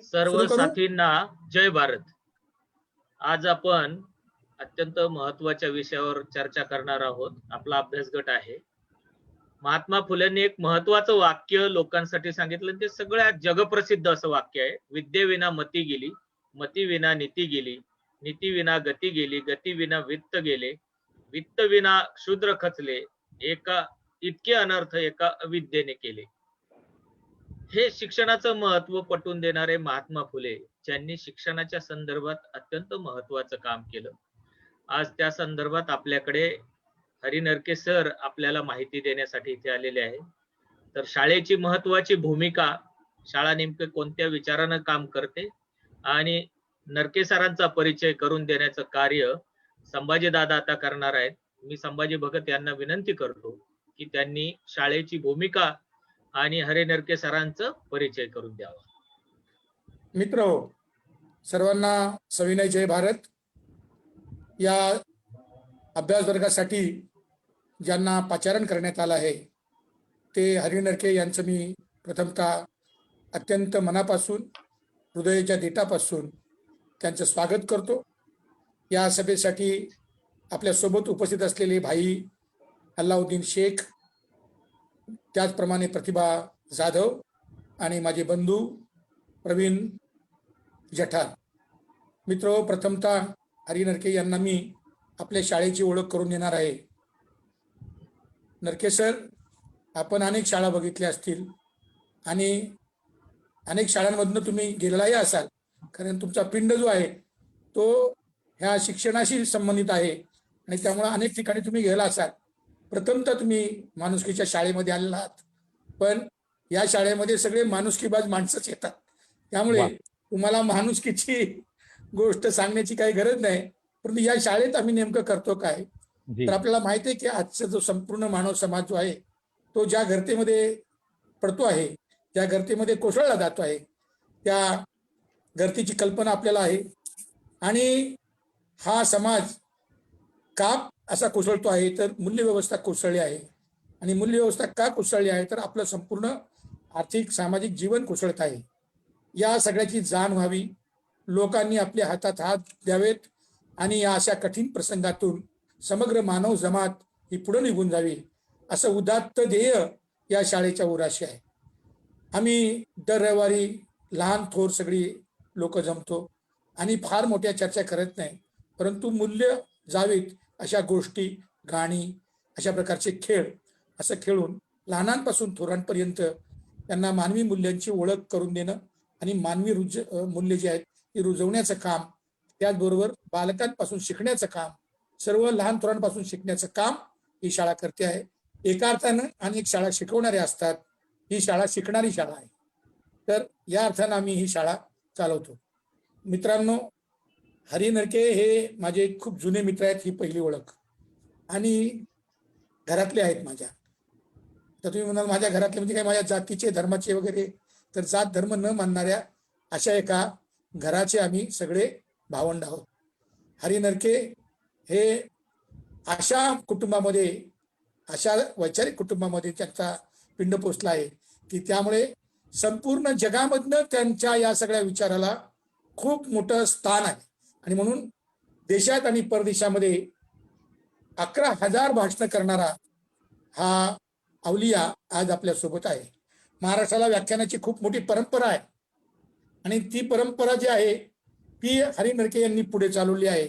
सर्व सुरू करू. साथींना जय भारत. आज आपण अत्यंत महत्वाच्या विषयावर चर्चा करणार आहोत. आपला अभ्यास गट आहे. महात्मा फुलेंनी एक महत्वाचं वाक्य लोकांसाठी सांगितलं, ते सगळ्यात जगप्रसिद्ध असं वाक्य आहे. विद्येविना मती गेली, मती विना नीती गेली, नीती विना गती गेली, गती विना वित्त गेले, वित्त विना शूद्र खचले, एका इतके अनर्थ एका अविद्येने केले. हे शिक्षणाचं महत्व पटवून देणारे महात्मा फुले, ज्यांनी शिक्षणाच्या संदर्भात अत्यंत महत्वाचं काम केलं. आज त्या संदर्भात आपल्याकडे हरी नरके सर आपल्याला माहिती देण्यासाठी इथे आलेले आहे. तर शाळेची महत्वाची भूमिका, शाळा नेमकं कोणत्या विचारानं काम करते आणि नरके सरांचा परिचय करून देण्याचं कार्य संभाजी दादा आता करणार आहेत. मी संभाजी भगत यांना विनंती करतो की त्यांनी शाळेची भूमिका आणि हरी नरके सरांचा परिचय करून द्यावा. मित्र सर्वांना सविनय जय भारत. या अभ्यास वर्गासाठी ज्यांना पाचारण करण्यात आलं आहे ते हरी नरके यांचं मी प्रथमतः अत्यंत मनापासून, हृदयाच्या देठापासून त्यांचं स्वागत करतो. या सभेसाठी आपल्यासोबत उपस्थित असलेले भाई अल्लाउद्दीन शेख, त्याचप्रमाणे प्रतिभा जाधव आणि माझे बंधू प्रवीण जठार. मित्र, प्रथमतः हरी नरके यांना मी आपल्या शाळेची ओळख करून देणार आहे. नरके सर, आपण अनेक शाळा बघितल्या असतील आणि अनेक शाळांमधून तुम्ही गेलेलाही असाल, कारण तुमचा पिंड जो आहे तो ह्या शिक्षणाशी संबंधित आहे आणि त्यामुळे अनेक ठिकाणी तुम्ही गेला असाल. प्रथमतः तुम्ही माणुसकीच्या शाळेमध्ये आलेला आहात, पण या शाळेमध्ये सगळे माणुसकीबाज माणसंच येतात, त्यामुळे तुम्हाला माणुसकीची गोष्ट सांगण्याची काही गरज नाही. परंतु या शाळेत आम्ही नेमकं करतो काय, तर आपल्याला माहिती आहे की आजचा जो संपूर्ण मानव समाज जो आहे तो ज्या घरतेमध्ये पडतो आहे, ज्या घरतेमध्ये कोसळला जातो आहे, त्या घरतीची कल्पना आपल्याला आहे. आणि हा समाज का असा कोसळतो आहे, तर मूल्यव्यवस्था कोसळली आहे. आणि मूल्यव्यवस्था का कोसळली आहे, तर आपलं संपूर्ण आर्थिक सामाजिक जीवन कोसळत आहे. या सगळ्याची जाण व्हावी, लोकांनी आपल्या हातात हात द्यावेत आणि या अशा कठीण प्रसंगातून समग्र मानव जमात ही पुढे निघून जावी, असं उदात्त ध्येय या शाळेच्या उराशी आहे. आम्ही दर रविवारी लहान थोर सगळी लोक जमतो आणि फार मोठ्या चर्चा करत नाही, परंतु मूल्य जावीत अशा गोष्टी, गाणी, अशा प्रकारचे खेळ असं खेळून लहानांपासून थोरांपर्यंत त्यांना मानवी मूल्यांची ओळख करून देणं आणि मानवी मूल्य जे आहेत ती रुजवण्याचं काम, त्याचबरोबर बालकांपासून शिकण्याचं काम, सर्व लहान थोरांपासून शिकण्याचं काम ही शाळा करते आहे. एका अर्थानं अनेक शाळा शिकवणाऱ्या असतात, ही शाळा शिकणारी शाळा आहे. तर या अर्थानं आम्ही ही शाळा चालवतो. मित्रांनो, हरी नरके हे माझे खूप जुने मित्र आहेत, ही पहिली ओळख, आणि घरातले आहेत माझ्या. तर तुम्ही म्हणाल माझ्या घरातले म्हणजे काय, माझ्या जातीचे, धर्माचे वगैरे, तर जात धर्म न मानणाऱ्या अशा एका घराचे आम्ही सगळे भावंड आहोत. हरी नरके हे अशा कुटुंबामध्ये, अशा वैचारिक कुटुंबामध्ये त्यांचा पिंड पोचला आहे की त्यामुळे संपूर्ण जगामधनं त्यांच्या या सगळ्या विचाराला खूप मोठं स्थान आहे. आणि म्हणून देशात आणि परदेशामध्ये 11,000 भाषणं करणारा हा अवलिया आज आपल्या सोबत आहे. महाराष्ट्राला व्याख्यानाची खूप मोठी परंपरा आहे आणि ती परंपरा जी आहे ती हरी नरके यांनी पुढे चालवली आहे.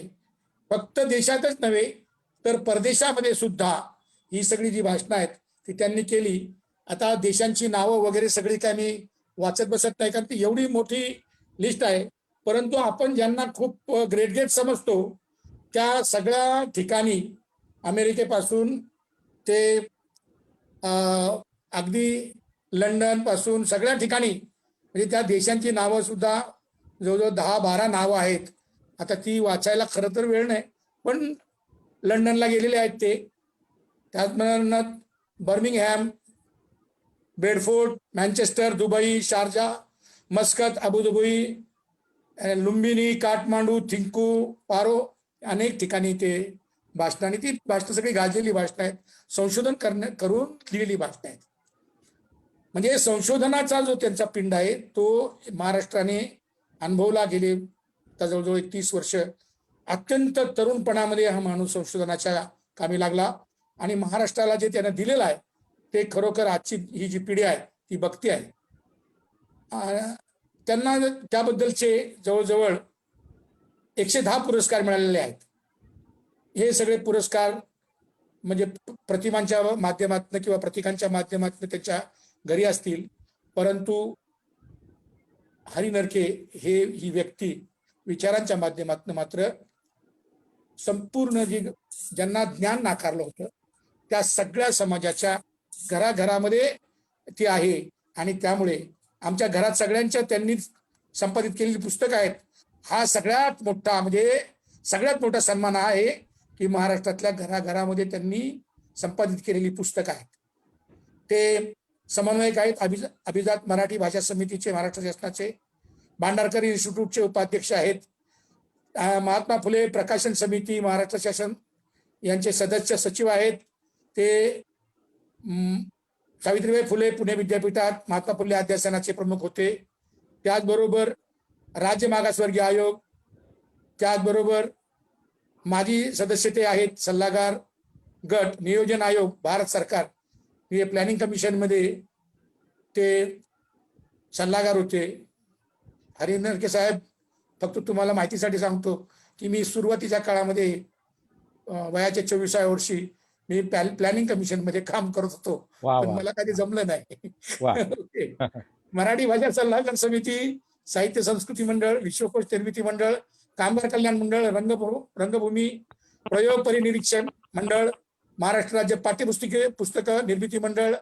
फक्त देशातच नव्हे तर परदेशामध्ये सुद्धा ही सगळी जी भाषणं आहेत ती त्यांनी केली. आता देशांची नावं वगैरे सगळी काय मी वाचत बसत नाही, कारण ती एवढी मोठी लिस्ट आहे. परंतु आपण ज्यांना खूप ग्रेट समजतो त्या सगळ्या ठिकाणी, अमेरिकेपासून ते अगदी लंडन पासून सगळ्या ठिकाणी, म्हणजे त्या देशांची नावं सुद्धा जवळजवळ 10-12 नावं आहेत. आता ती वाचायला खरं तर वेळ नाही, पण लंडनला गेलेले आहेत ते. त्याचप्रमाणे Birmingham, Bedford, Manchester, Dubai, Sharjah, Muscat, Abu Dhabi, Lumbini, Kathmandu, Thimphu, Paro, अनेक ठिकाणी ते भाषणं, आणि ती भाषणं सगळी गाजलेली भाषणं आहेत, संशोधन करून लिहिलेली भाषणं आहेत. म्हणजे संशोधनाचा जो त्यांचा पिंड आहे तो महाराष्ट्राने अनुभवला गेले आता जवळजवळ 30 वर्ष. अत्यंत तरुणपणामध्ये हा माणूस संशोधनाच्या कामी लागला आणि महाराष्ट्राला जे त्यानं दिलेलं आहे ते खरोखर आजची ही जी पिढी आहे ती बघते आहे. त्यांना त्याबद्दलचे जवळजवळ 110 पुरस्कार मिळालेले आहेत. हे सगळे पुरस्कार म्हणजे प्रतिमांच्या माध्यमातून किंवा प्रतीकांच्या माध्यमातून त्याच्या घरी असतील, परंतु हरी नरके ही व्यक्ती विचारांच्या माध्यमातून मात्र संपूर्ण ज्यांना ज्ञान नाकारलं होतं त्या सगळ्या समाजाच्या घराघरामध्ये ती आहे. आणि त्यामुळे आमच्या घरात सगळ्यांच्या त्यांनी संपादित केलेली पुस्तकं आहेत. हा सगळ्यात मोठा सन्मान आहे की महाराष्ट्रातल्या घराघरामध्ये त्यांनी संपादित केलेली पुस्तकं आहेत. ते समन्वयक आहेत, अभिजात मराठी भाषा समितीचे महाराष्ट्र शासनाचे, भांडारकर इन्स्टिट्यूटचे उपाध्यक्ष आहेत, महात्मा फुले प्रकाशन समिती महाराष्ट्र शासन यांचे सदस्य सचिव आहेत. ते सावित्रीबाई फुले पुणे विद्यापीठात महात्मा फुले अध्यासनाचे प्रमुख होते. त्याचबरोबर राज्य मागासवर्गीय आयोग, त्याचबरोबर माजी सदस्य ते आहेत सल्लागार गट नियोजन आयोग भारत सरकार हे प्लॅनिंग कमिशन मध्ये ते सल्लागार होते. हरी नरके साहेब, फक्त तुम्हाला माहितीसाठी सांगतो की मी सुरुवातीच्या काळामध्ये वयाच्या 24व्या वर्षी मी प्लॅनिंग कमिशन मध्ये काम करत होतो, पण मला कधी जमलं नाही. मराठी भाषा सल्लागार समिती, साहित्य संस्कृती मंडळ, विश्वकोश निर्मिती मंडळ, कामगार कल्याण मंडळ, रंगभूमी प्रयोग परिनिरीक्षण मंडळ, महाराष्ट्र राज्य पुस्तक निर्मिती मंडळ,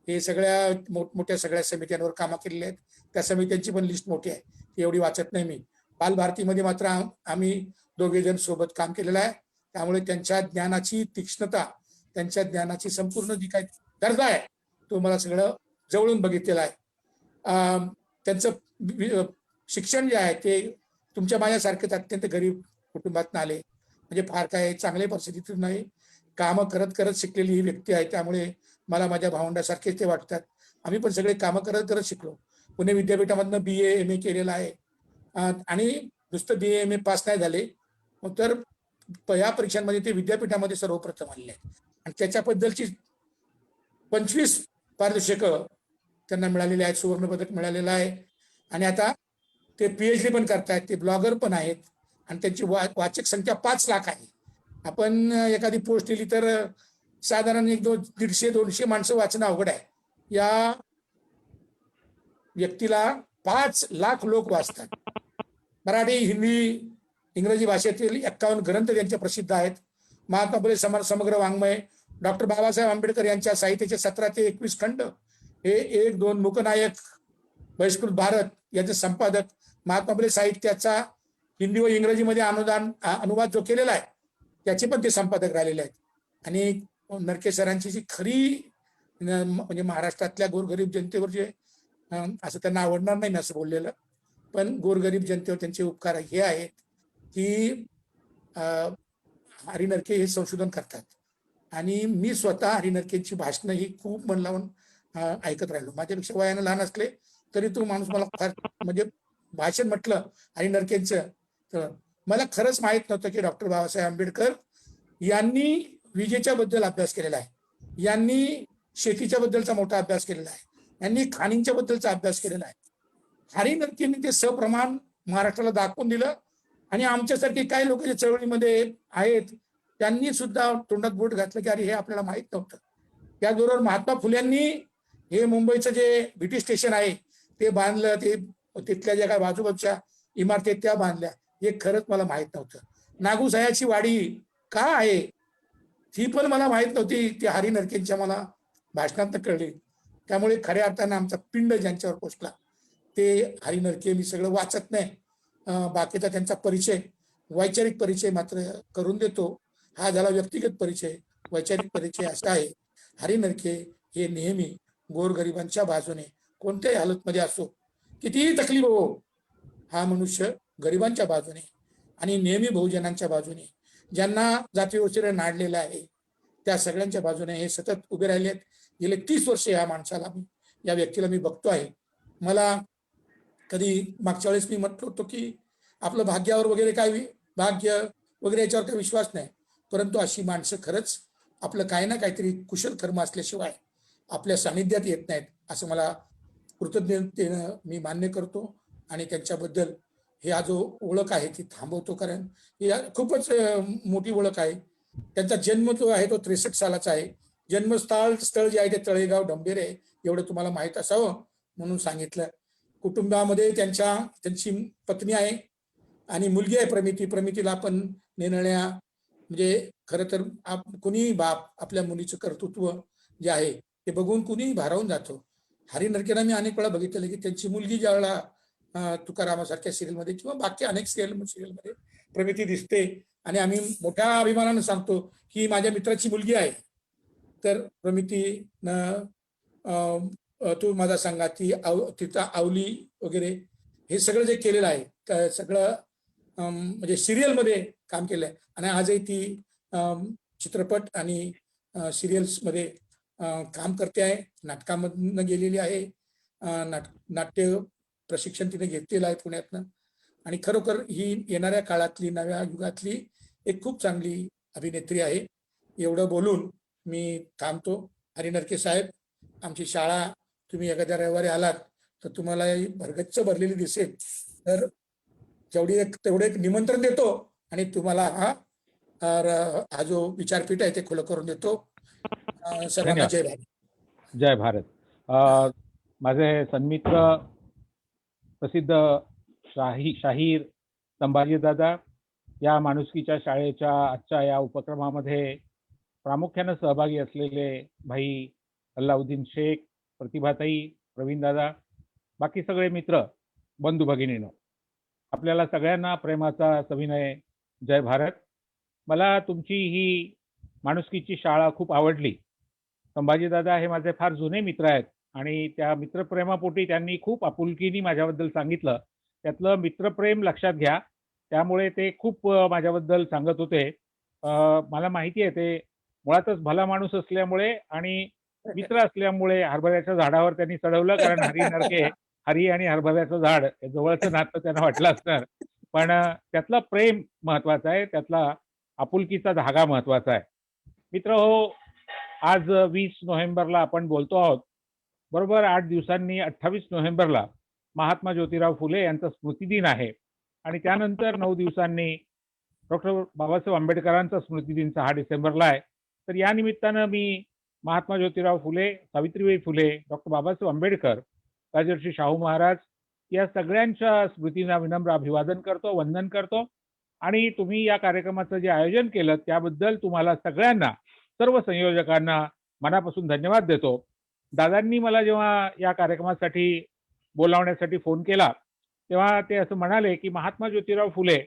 हे सगळ्या मोठमोठ्या सगळ्या समित्यांवर कामं केलेली आहेत. त्या समित्यांची पण लिस्ट मोठी आहे, ती एवढी वाचत नाही मी. बालभारतीमध्ये मात्र आम्ही दोघे जण सोबत काम केलेलं आहे. त्यामुळे त्यांच्या ज्ञानाची तीक्ष्णता, त्यांच्या ज्ञानाची संपूर्ण जी काही दर्जा आहे तो मला सगळं जवळून बघितलेलं आहे. त्यांचं शिक्षण जे आहे ते तुमच्या माझ्यासारखेच अत्यंत गरीब कुटुंबातून आले, म्हणजे फार काय चांगल्या परिस्थितीतून नाही, कामं करत करत शिकलेली ही व्यक्ती आहे. त्यामुळे मला माझ्या भावंडासारखेच ते वाटतात. आम्ही पण सगळे कामं करत करत शिकलो. पुणे विद्यापीठामधनं BA MA केलेलं आहे आणि नुसतं BA MA पास नाही झाले, तर या परीक्षांमध्ये ते विद्यापीठामध्ये सर्वप्रथम आलेले आहेत आणि त्याच्याबद्दलची 25 पारितोषिकं त्यांना मिळालेली आहेत, सुवर्ण पदक मिळालेलं आहे. आणि आता ते PhD पण करतायत, ते ब्लॉगर पण आहेत आणि त्यांची वाचक संख्या 5 लाख आहे. आपण एखादी पोस्ट लिहिली तर साधारण 100-150-200 माणसं वाचणं अवघड आहे. या व्यक्तीला 5 लाख लोक वाचतात. मराठी, हिंदी, इंग्रजी भाषेतील 51 ग्रंथ त्यांचे प्रसिद्ध आहेत. महात्मा फुले समग्र वाङ्मय, डॉक्टर बाबासाहेब आंबेडकर यांच्या साहित्याचे 17 ते 21 खंड, हे 1-2 मूकनायक, बहिष्कृत भारत याचे संपादक, महात्मा फुले साहित्याचा हिंदी व इंग्रजीमध्ये अनुवाद जो केलेला आहे त्याचे पण ते संपादक राहिलेले आहेत. आणि नरके सरांची जी खरी म्हणजे महाराष्ट्रातल्या गोरगरीब जनतेवर जे असं त्यांना आवडणार नाही असं बोललेलं, पण गोरगरीब जनतेवर त्यांचे उपकार हे आहेत की हरी नरके हे संशोधन करतात. आणि मी स्वतः हरी नरकेंची भाषणं ही खूप मन लावून ऐकत राहिलो. माझ्यापेक्षा वयानं लहान असले तरी तो माणूस मला फार म्हणजे भाषण म्हटलं हरी नरकेंचं तर मला खरंच माहित नव्हतं की डॉक्टर बाबासाहेब आंबेडकर यांनी विजेच्या बद्दल अभ्यास केलेला आहे, यांनी शेतीच्या बद्दलचा मोठा अभ्यास केलेला आहे, यांनी खाणींच्या बद्दलचा अभ्यास केलेला आहे. हरी नरकेंनी ते सप्रमाण महाराष्ट्राला दाखवून दिलं. आणि आमच्यासारखे काही लोक जे चळवळीमध्ये आहेत त्यांनी सुद्धा तोंडात बोट घातलं की अरे हे आपल्याला माहित नव्हतं. त्याचबरोबर महात्मा फुल्यांनी हे मुंबईचं जे BT स्टेशन आहे ते बांधलं, ते तिथल्या ज्या काही बाजूबाजूच्या इमारती त्या बांधल्या, हे खरंच मला माहित नव्हतं. नागूसाहेबाची वाडी का आहे ही पण मला माहित नव्हती, ती हरी नरकेंच्या मला भाषणात कळली. त्यामुळे खऱ्या अर्थानं आमचा पिंड ज्यांच्यावर पोचला ते हरी नरके. मी सगळं वाचत नाही, बाकीचा त्यांचा परिचय, वैचारिक परिचय मात्र करून देतो. हा झाला व्यक्तिगत परिचय. वैचारिक परिचय असा आहे, हरी नरके हे नेहमी गोरगरिबांच्या बाजूने कोणत्याही हालतमध्ये असो, कितीही तकलीफ हो, हा मनुष्य गरिबांच्या बाजूने आणि नेहमी बहुजनांच्या बाजूने, ज्यांना जातीवंशाने नाडलेलं आहे त्या सगळ्यांच्या बाजूने हे सतत उभे राहिले आहेत. गेले 30 वर्ष या माणसाला या व्यक्तीला मी बघतो आहे. मला कधी मागच्या वेळेस मी म्हटलो होतो की आपलं भाग्यावर वगैरे भाग्य वगैरे याच्यावर काही विश्वास नाही, परंतु अशी माणसं खरंच आपलं काही ना काहीतरी कुशल कर्म असल्याशिवाय आपल्या सानिध्यात येत नाहीत, असं मला कृतज्ञतेनं मी मान्य करतो. आणि त्यांच्याबद्दल हा जो ओळख आहे ती थांबवतो, कारण ही खूपच मोठी ओळख आहे. त्यांचा जन्म जो आहे तो 63 सालाचा आहे. स्थळ जे आहे ते तळेगाव डंबेरे आहे, एवढं तुम्हाला माहीत असावं म्हणून सांगितलं. कुटुंबामध्ये त्यांची पत्नी आहे आणि मुलगी आहे प्रमितीला आपण नेणण्या म्हणजे खरं तर कुणीही बाप आपल्या मुलीचं कर्तृत्व जे आहे ते बघून कुणीही भारावून जातो. हरी नरकेला मी अनेक वेळा बघितलेलं की त्यांची मुलगी ज्या वेळेला तुकारामासारख्या सिरियलमध्ये किंवा बाकी अनेक सिरियलमध्ये प्रमिती दिसते आणि आम्ही मोठ्या अभिमानानं सांगतो की माझ्या मित्राची मुलगी आहे. तर प्रमितीनं तू माझा सांगा तिचा आवली वगैरे हे सगळं जे केलेलं आहे सगळं म्हणजे सिरियलमध्ये काम केलंय आणि आजही ती चित्रपट आणि सिरियल्समध्ये काम करते आहे. नाटकामधनं गेलेली आहे. नाट्य प्रशिक्षण तिने घेतलेलं आहे पुण्यातनं आणि खरोखर ही येणाऱ्या काळातली नव्या युगातली एक खूप चांगली अभिनेत्री आहे. एवढं बोलून मी थांबतो. हरी नरके साहेब, आमची शाळा तुम्ही एखाद्या रविवारी आलात तर तुम्हाला भरगच्च भरलेली दिसेल. तर तेवढे एक निमंत्रण देतो आणि तुम्हाला हा जो विचारपीठ आहे ते खुलं करून देतो. सर्वांना जय भारत. जय भारत. माझे सन्मित्र प्रसिद्ध शाहीर संभाजीदादा या माणुसकीच्या शाळेच्या आजच्या या उपक्रमामध्ये प्रामुख्याने सहभागी असलेले भाई अल्लाउद्दीन शेख, प्रतिभाताई, प्रवीणदादा, बाकी सगळे मित्र, बंधू भगिनींनो, आपल्याला सगळ्यांना प्रेमाचा सविनय जय भारत. मला तुमची ही माणुसकीची शाळा खूप आवडली. संभाजीदादा हे माझे फार जुने मित्र आहेत आणि त्या मित्रप्रेमापोटी त्यांनी खूप आपुलकीने माझ्याबद्दल सांगितलं. त्यातलं मित्रप्रेम लक्षात घ्या. त्यामुळे ते खूप माझ्याबद्दल सांगत होते. मला माहिती आहे ते मुळातच भला माणूस असल्यामुळे आणि मित्र असल्यामुळे हरभऱ्याच्या झाडावर त्यांनी चढवलं, कारण हरी आणि हरभऱ्याचं झाड हे जवळचं नातं त्यांना वाटलं असणार. पण त्यातलं प्रेम महत्वाचं आहे, त्यातला आपुलकीचा धागा महत्वाचा आहे. मित्र हो, आज 20 नोव्हेंबरला आपण बोलतो आहोत. बरोबर 8 दिवसांनी 28 नोव्हेंबरला महात्मा ज्योतिराव फुले यांचा स्मृतिदिन आहे आणि त्यानंतर 9 दिवसांनी डॉक्टर बाबासाहेब आंबेडकरांचा स्मृतिदिन 6 डिसेंबरला आहे. तर या निमित्तानं मी महात्मा ज्योतिराव फुले, सावित्रीबाई फुले, डॉक्टर बाबासाहेब आंबेडकर, राजर्षी शाहू महाराज या सगळ्यांच्या स्मृतींना विनम्र अभिवादन करतो, वंदन करतो. आणि तुम्ही या कार्यक्रमाचं जे आयोजन केलं त्याबद्दल तुम्हाला सगळ्यांना, सर्व संयोजकांना मनापासून धन्यवाद देतो. दादांनी मला जेव्हा या कार्यक्रमासाठी बोलावण्यासाठी फोन केला तेव्हा ते असं म्हणाले की महात्मा ज्योतिराव फुले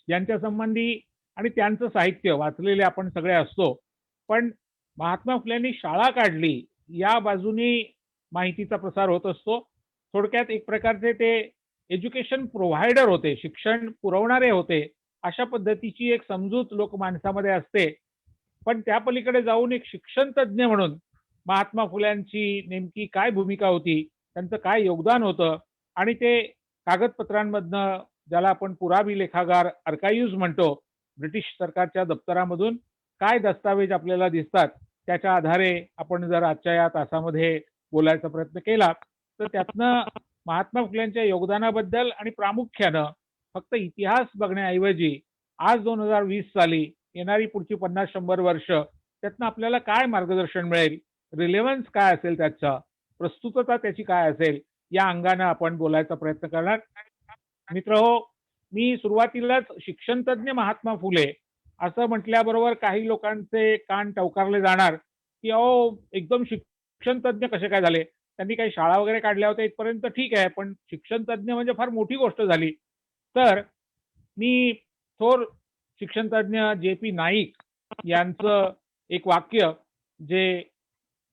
यांच्या संबंधी आणि त्यांचं साहित्य वाचलेले आपण सगळे असतो, पण महात्मा फुल्यांनी शाळा काढली या बाजूनी माहितीचा प्रसार होत असतो. थोडक्यात एक प्रकारचे ते एज्युकेशन प्रोव्हायडर होते, शिक्षण पुरवणारे होते, अशा पद्धतीची एक समजूत लोक माणसामध्ये असते. पण त्या पलीकडे जाऊन एक शिक्षण तज्ज्ञ म्हणून महात्मा फुल्यांची नेमकी काय भूमिका होती, त्यांचं काय योगदान होतं आणि ते कागदपत्रांमधनं, ज्याला आपण पुरावी लेखागार आर्काइव्ह्ज म्हणतो, ब्रिटिश सरकारच्या दप्तरामधून काय दस्तावेज आपल्याला दिसतात, त्याच्या आधारे आपण जर आजच्या या तासामध्ये बोलायचा प्रयत्न केला तर त्यातनं महात्मा फुल्यांच्या योगदानाबद्दल आणि प्रामुख्यानं फक्त इतिहास बघण्याऐवजी आज 2020 साली येणारी पुढची 50-100 वर्ष त्यातनं आपल्याला काय मार्गदर्शन मिळेल, रिलेव्हन्स काय असेल, त्याचा प्रस्तुतता त्याची काय असेल, या अंगानं आपण बोलायचा प्रयत्न करणार. मित्र हो, मी सुरुवातीलाच शिक्षण तज्ज्ञ महात्मा फुले असं म्हटल्याबरोबर काही लोकांचे कान टवकारले जाणार की अहो, एकदम शिक्षण तज्ज्ञ कसे काय झाले, त्यांनी काही शाळा वगैरे काढल्या होत्या इथपर्यंत ठीक आहे, पण शिक्षण तज्ज्ञ म्हणजे फार मोठी गोष्ट झाली. तर मी थोर शिक्षण तज्ज्ञ जे.पी. नाईक यांचं एक वाक्य, जे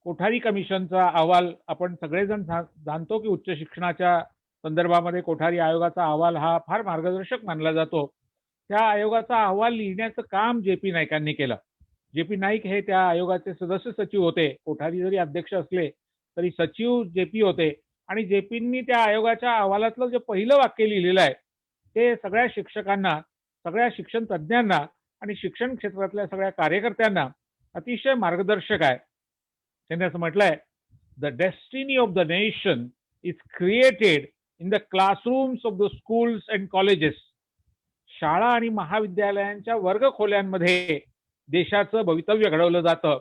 कोठारी कमिशनचा अहवाल आपण सगळेजण जाणतो की उच्च शिक्षणाच्या संदर्भामध्ये कोठारी आयोगाचा अहवाल हा फार मार्गदर्शक मानला जातो. त्या आयोगाचा अहवाल लिहिण्याचं काम जे.पी. नाईकांनी केलं. जे.पी. नाईक हे त्या आयोगाचे सदस्य सचिव होते. कोठारी जरी अध्यक्ष असले तरी सचिव जे.पी. होते आणि जेपींनी त्या आयोगाच्या अहवालातलं जे पहिलं वाक्य लिहिलेलं आहे ते सगळ्या शिक्षकांना, सगळ्या शिक्षण तज्ज्ञांना आणि शिक्षण क्षेत्रातल्या सगळ्या कार्यकर्त्यांना अतिशय मार्गदर्शक आहे. त्यांनी असं म्हटलंय, the destiny of the nation is created in the classrooms of the schools and colleges. शाळा आणि महाविद्यालयांच्या वर्गखोल्यांमध्ये देशाचं भवितव्य घडवलं जातं.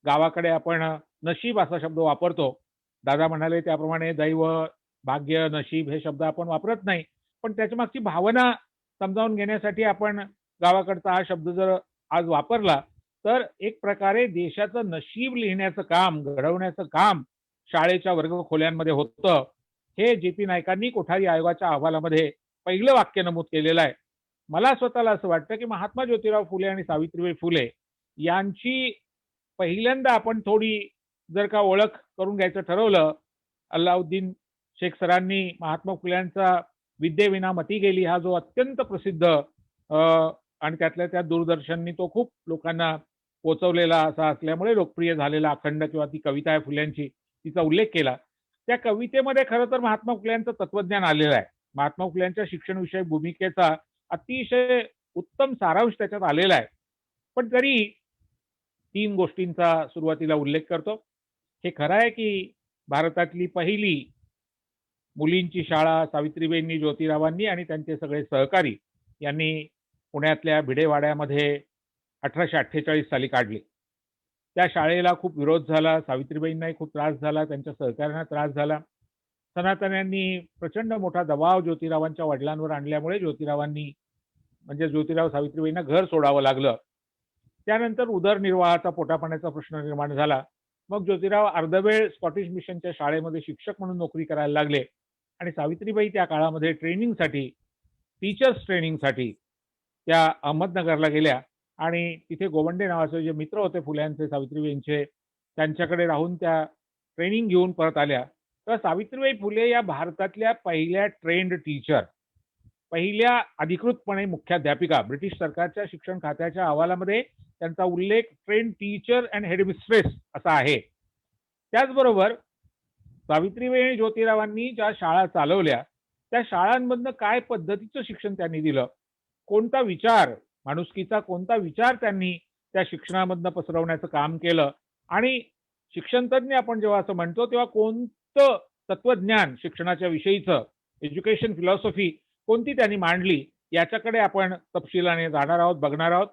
गावाकडे आपण नशीब असा शब्द वापरतो. दादा म्हणाले त्याप्रमाणे दैव, भाग्य, नशीब हे शब्द आपण वापरत नाही, पण त्याच्या मागची भावना समजावून घेण्यासाठी आपण गावाकडचा हा शब्द जर आज वापरला तर एक प्रकारे देशाचं नशीब लिहिण्याचं काम, घडवण्याचं काम शाळेच्या वर्गखोल्यांमध्ये होतं. हे जे पी नाईकांनी कोठारी आयोगाच्या अहवालामध्ये पहिलं वाक्य नमूद केलेलं आहे. मला स्वतःला असं वाटतं की महात्मा ज्योतिराव फुले आणि सावित्रीबाई फुले यांची पहिल्यांदा आपण थोडी जर का ओळख करून घ्यायचं ठरवलं, अल्लाउद्दीन शेख सरांनी महात्मा फुल्यांचा विद्येविना मती गेली हा जो अत्यंत प्रसिद्ध आणि त्यातल्या त्या दूरदर्शननी तो खूप लोकांना पोचवलेला असा असल्यामुळे लोकप्रिय झालेला अखंड किंवा ती कविता आहे फुल्यांची, तिचा उल्लेख केला. त्या कवितेमध्ये खरं तर महात्मा फुल्यांचं तत्वज्ञान आलेलं आहे. महात्मा फुल्यांच्या शिक्षणविषयक भूमिकेचा अतिशय उत्तम सारांश त्याच्यात आलेला आहे. पण तरी 3 गोष्टींचा सुरुवातीला उल्लेख करतो. हे खरं आहे की भारतातली पहिली मुलींची शाळा सावित्रीबाईंनी, ज्योतिरावांनी आणि त्यांचे सगळे सहकारी यांनी पुण्यातल्या भिडेवाड्यामध्ये 1848 साली काढली. त्या शाळेला खूप विरोध झाला. सावित्रीबाईंनाही खूप त्रास झाला, त्यांच्या सहकाऱ्यांना त्रास झाला. सनातन्यांनी प्रचंड मोठा दबाव ज्योतिरावांच्या वडिलांवर आणल्यामुळे ज्योतिरावांनी म्हणजे ज्योतिराव सावित्रीबाईंना घर सोडावं लागलं. त्यानंतर उदरनिर्वाहाचा, पोटापाण्याचा प्रश्न निर्माण झाला. मग ज्योतिराव अर्धवेळ स्कॉटिश मिशनच्या शाळेमध्ये शिक्षक म्हणून नोकरी करायला लागले आणि सावित्रीबाई त्या काळामध्ये ट्रेनिंगसाठी, टीचर्स ट्रेनिंगसाठी त्या अहमदनगरला गेल्या आणि तिथे गोवंडे नावाचे जे मित्र होते फुल्यांचे, सावित्रीबाईंचे, त्यांच्याकडे राहून त्या ट्रेनिंग घेऊन परत आल्या. तर सावित्रीबाई फुले या भारतातल्या पहिल्या ट्रेंड टीचर, पहिल्या अधिकृतपणे मुख्याध्यापिका, ब्रिटिश सरकारच्या शिक्षण खात्याच्या अहवालामध्ये त्यांचा उल्लेख ट्रेंड टीचर अँड हेडमिस्ट्रेस असा आहे. त्याचबरोबर सावित्रीबाई आणि ज्योतिरावांनी ज्या शाळा चालवल्या त्या शाळांमधनं काय पद्धतीचं शिक्षण त्यांनी दिलं, कोणता विचार, माणुसकीचा कोणता विचार त्यांनी त्या शिक्षणामधनं पसरवण्याचं काम केलं आणि शिक्षणतज्ञ आपण जेव्हा असं म्हणतो तेव्हा कोणतं तत्वज्ञान शिक्षणाच्या विषयीचं, एज्युकेशन फिलॉसॉफी कोणती त्यांनी मांडली याच्याकडे आपण तपशिलाने जाणार आहोत, बघणार आहोत.